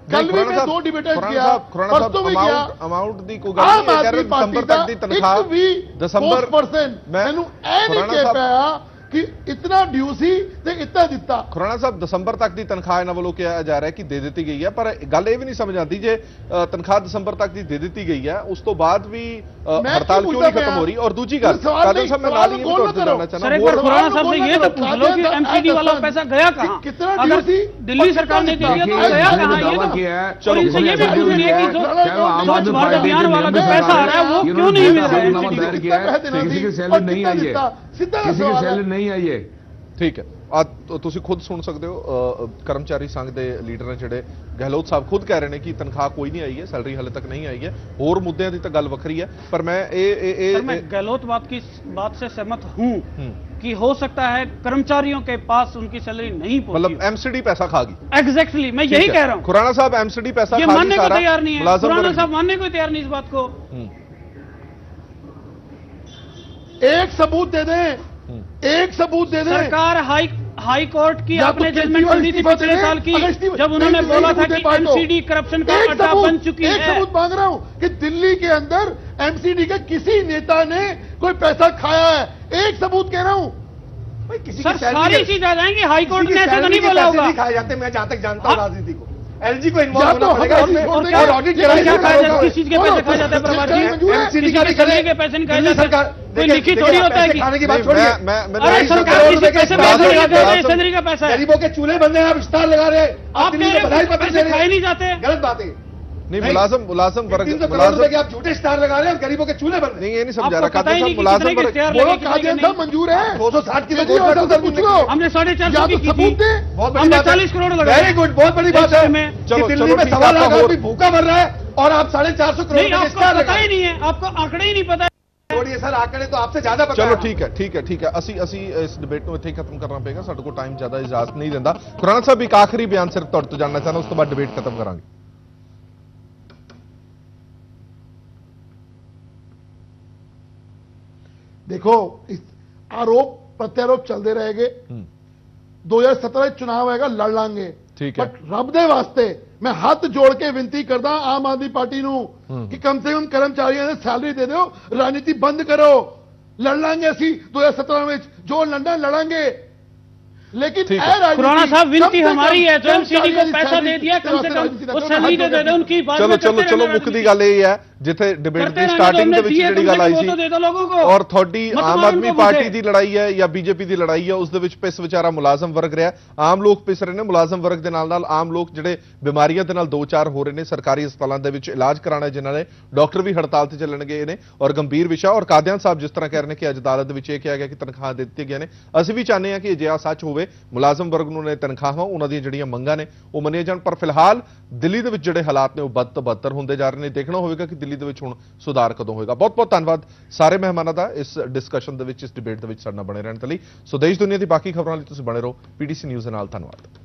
Speaker 3: कल भी मैं 2 डिबेटा गया, परसों भी गया।
Speaker 1: अमाउंट दी कोई
Speaker 3: गल नहीं है, दिसंबर तक दी तनख्वाह
Speaker 1: दिसंबर
Speaker 3: परसेंट मैनू ऐ नहीं कह पाया कि इतना ड्यू सी ते इतना दिता।
Speaker 1: खुराना साहब दिसंबर तक की तनख्वाह इन्होंने वालों किया जा रहा है कि दे दी गई है, पर गल ये भी नहीं समझ आती जे तनख्वाह दिसंबर तक की दे दी गई है, उस तो बाद भी हड़ताल क्यों नहीं खत्म हो रही? और दूसरी गल कादल साहब मैं नाल ही जानना चाहना
Speaker 2: खुराना साहब से ये तो पूछ लो कि एमसीडी वाला पैसा गया कहां?
Speaker 3: कितना ड्यू सी
Speaker 2: दिल्ली सरकार ने दिया तो गया कहां? ये तो इनसे ये भी पूछ रही है कि जो स्वच्छ भारत अभियान वाला जो पैसा आ रहा है वो क्यों नहीं मिल रहा है?
Speaker 5: किसी की सैलरी नहीं आई है, किसी की सैलरी नहीं आई है।
Speaker 1: ठीक है, ਤੁਸੀਂ ਖੁਦ ਸੁਣ ਸਕਦੇ ਹੋ ਕਰਮਚਾਰੀ ਸੰਘ ਦੇ ਲੀਡਰ ਨੇ ਜਿਹੜੇ ਗਹਿਲੋਤ ਸਾਹਿਬ ਖੁਦ ਕਹਿ ਰਹੇ ਨੇ ਕਿ ਤਨਖਾਹ ਕੋਈ ਨਹੀਂ ਆਈ ਹੈ, ਸੈਲਰੀ ਹਾਲੇ ਤੱਕ नहीं आई है, और मुद्दों की तो गल वखरी है। पर मैं
Speaker 2: गहलोत बात से सहमत हूं कि हो सकता है कर्मचारियों के पास उनकी सैलरी नहीं पहुंची,
Speaker 1: मतलब एमसीडी पैसा खा गई।
Speaker 2: एग्जैक्टली मैं यही कह रहा हूं।
Speaker 1: खुराना साहब एमसीडी पैसा
Speaker 2: ये
Speaker 1: खा
Speaker 2: मानने को तैयार नहीं है, खुराना साहब मानने को तैयार नहीं इस बात को।
Speaker 3: एक सबूत दे दें, एक सबूत दे दें।
Speaker 2: सरकार हाई कोर्ट की आपने जजमेंट सुनी थी पिछले साल की, जब उन्होंने बोला था कि एमसीडी करप्शन का अड्डा बन चुकी है।
Speaker 3: एक सबूत मांग रहा हूं कि दिल्ली के अंदर एमसीडी के किसी नेता ने कोई पैसा खाया है, एक सबूत कह रहा हूं।
Speaker 2: सर सारी चीज आ जाएंगी, हाई कोर्ट ने ऐसे तो नहीं बोला होगा।
Speaker 4: खाए जाते, मैं जहां तक जानता हूं राजनीति को, एलजी को इन्वॉल्व होना पड़ेगा इसमें,
Speaker 3: और
Speaker 4: ऑडिट
Speaker 2: क्या खाया जाता है, किस चीज के पैसे खाए जाते हैं प्रभात जी,
Speaker 4: एमसीडी का
Speaker 2: किसी के पैसे नहीं खाए जाते।
Speaker 4: सरकार
Speaker 2: कोई लिखी थोड़ी होता है कि
Speaker 4: खाने की बात छोड़िए,
Speaker 2: अरे सरकार किसी पैसे सैलरी का पैसा है,
Speaker 4: गरीबों के चूल्हे बंद हैं, आप इफ्तार लगा रहे हैं,
Speaker 2: आप कह रहे हैं पैसे खाए नहीं जाते,
Speaker 4: गलत बात है।
Speaker 1: नहीं मुलाजम वर्ग
Speaker 4: 300 करोड़ रुपए के आप झूठे स्टार लगा रहे हैं और गरीबों के चूल्हे बंद
Speaker 1: नहीं, ये नहीं समझा रहा।
Speaker 2: आपको पता ही नहीं कि
Speaker 1: मुलाजम
Speaker 2: कितने के
Speaker 1: वर्ग
Speaker 2: इख्तियार
Speaker 3: बोलो
Speaker 2: लगे, कितने के
Speaker 3: कादियान
Speaker 2: नहीं।
Speaker 3: साहब मंजूर है,
Speaker 4: 260 की
Speaker 3: जी, और सब पूछ लो।
Speaker 2: हमने 450
Speaker 3: या
Speaker 2: की
Speaker 3: तो
Speaker 2: की
Speaker 3: सबूत
Speaker 2: थी,
Speaker 3: दें।
Speaker 4: बहुत बड़ी
Speaker 2: हमने
Speaker 4: बात है।
Speaker 2: 40 करोड़ लगाए।
Speaker 4: वेरी गुड, बहुत बड़ी बात है
Speaker 1: चलो,
Speaker 4: कि दिल्ली
Speaker 1: चलो,
Speaker 4: में
Speaker 1: ठीक है,
Speaker 4: 1.25 लाख
Speaker 1: आपका
Speaker 4: आदमी भूखा मर रहा है और आप 450 करोड़
Speaker 2: नहीं,
Speaker 4: रुपए के
Speaker 2: आपको
Speaker 4: स्टार
Speaker 2: पता
Speaker 4: लगा
Speaker 2: ही नहीं है, आपको आंकड़े ही नहीं पता।
Speaker 4: छोड़िए सर, आंकड़े तो आपसे ज्यादा पता
Speaker 1: चलो
Speaker 4: है।
Speaker 1: ठीक है ਅਸੀਂ ਇਸ ਡਿਬੇਟ ਨੂੰ ਇੱਥੇ ਹੀ ਖਤਮ ਕਰਨਾ ਪਏਗਾ, ਸਾਡੇ ਕੋਲ ਟਾਈਮ ਜ਼ਿਆਦਾ ਇਜਾਜ਼ਤ ਨਹੀਂ ਦਿੰਦਾ। ਖੁਰਾਨਾ ਸਾਹਿਬ ਇੱਕ ਆਖਰੀ ਬਿਆਨ ਸਿਰਫ ਤੁਹਾਡੇ ਤੋਂ ਜਾਣਨਾ ਚਾਹੁੰਦਾ, ਉਸ ਤੋਂ ਬਾਅਦ ਡਿਬੇਟ ਖਤਮ ਕਰਾਂਗੇ।
Speaker 3: देखो इस आरोप प्रत्यारोप चलते रहेंगे, 2017 चुनाव आएगा, लड़ लांगे।
Speaker 1: ठीक है।
Speaker 3: बट रब दे वास्ते मैं हाथ जोड़ के विनती करदा आम आदमी पार्टी नू कि कम से कम कर्मचारियों ने सैलरी दे दो, राजनीति बंद करो। लड़ लांगे असी 2017 में जो लड़ना लड़ांगे, लेकिन
Speaker 2: खुराना साहब विनती हमारी है, जो एमसीडी को पैसा दे दिया कम से कम वो सैलरी दे दे उनकी बात।
Speaker 1: चलो मुख दी गल ये है जिथे डिबेट की स्टार्टिंग ਦੇ ਵਿੱਚ ਜਿਹੜੀ ਗੱਲ ਆਈ ਸੀ ਔਰ ਤੁਹਾਡੀ ਆਮ ਆਦਮੀ ਪਾਰਟੀ ਦੀ ਲੜਾਈ ਹੈ ਜਾਂ ਬੀਜੇਪੀ ਦੀ ਲੜਾਈ ਹੈ, ਉਸ ਦੇ ਵਿੱਚ ਪਿਸ ਵਿਚਾਰਾ ਮੁਲਾਜ਼ਮ ਵਰਗ ਰਿਹਾ। ਆਮ ਲੋਕ ਪਿਸ ਰਹੇ ਨੇ, ਮੁਲਾਜ਼ਮ ਵਰਗ ਦੇ ਨਾਲ ਆਮ ਲੋਕ ਜਿਹੜੇ ਬਿਮਾਰੀਆਂ ਦੇ ਨਾਲ ਦੋ ਚਾਰ ਹੋ ਰਹੇ ਨੇ, ਸਰਕਾਰੀ ਹਸਪਤਾਲਾਂ ਦੇ ਵਿੱਚ ਇਲਾਜ ਕਰਾਉਣਾ, ਜਿਨ੍ਹਾਂ ਨੇ ਡਾਕਟਰ ਵੀ ਹੜਤਾਲ ਤੇ ਚੱਲਣਗੇ ਨੇ ਔਰ ਗੰਭੀਰ ਵਿਸ਼ਾ। ਔਰ ਕਾਦੀਆਨ ਸਾਹਿਬ ਜਿਸ ਤਰ੍ਹਾਂ ਕਹਿ ਰਹੇ ਨੇ ਕਿ ਅੱਜ ਅਦਾਲਤ ਦੇ ਵਿੱਚ ਇਹ ਕਿਹਾ ਗਿਆ ਕਿ ਤਨਖਾਹ ਦੇ ਦਿੱਤੀਆਂ ਗਈਆਂ ਨੇ, ਅਸੀਂ ਵੀ ਚਾਹੁੰਦੇ ਹਾਂ ਕਿ ਅਜਿਹਾ ਸੱਚ ਹੋਵੇ, ਮੁਲਾਜ਼ਮ ਵਰਗ ਨੂੰ ਨੇ ਤਨਖਾਹਾਂ ਉਹਨਾਂ ਦੀਆਂ ਜਿਹੜੀਆਂ ਮੰਗਾਂ ਨੇ ਉਹ ਮੰਨੀਆਂ ਜਾਣ। ਪਰ ਫਿਲਹਾਲ ਦਿੱਲੀ ਦੇ ਵਿੱਚ ਜਿਹੜੇ ਹਾਲਾਤ ਨੇ ਉਹ ਬਦ ਤੋਂ ਬਦਤਰ ਹੁੰਦੇ ਜਾ ਰਹੇ ਨੇ। ਦੇਖਣਾ ਹੋਵੇਗਾ ਕਿ ਦਿੱਲੀ ਦੇ ਵਿੱਚ ਹੁਣ ਸੁਧਾਰ ਕਦੋਂ ਹੋਏਗਾ। ਬਹੁਤ ਬਹੁਤ ਧੰਨਵਾਦ ਸਾਰੇ ਮਹਿਮਾਨਾਂ ਦਾ ਇਸ ਡਿਸਕਸ਼ਨ ਦੇ ਵਿੱਚ, ਇਸ ਡਿਬੇਟ ਦੇ ਵਿੱਚ ਸਾਡੇ ਨਾਲ ਬਣੇ ਰਹਿਣ ਦੇ ਲਈ। ਸੋ ਦੇਸ਼ ਦੁਨੀਆ ਦੀ ਬਾਕੀ ਖਬਰਾਂ ਲਈ ਤੁਸੀਂ ਬਣੇ ਰਹੋ ਪੀਟੀਸੀ ਨਿਊਜ਼ ਦੇ ਨਾਲ। ਧੰਨਵਾਦ।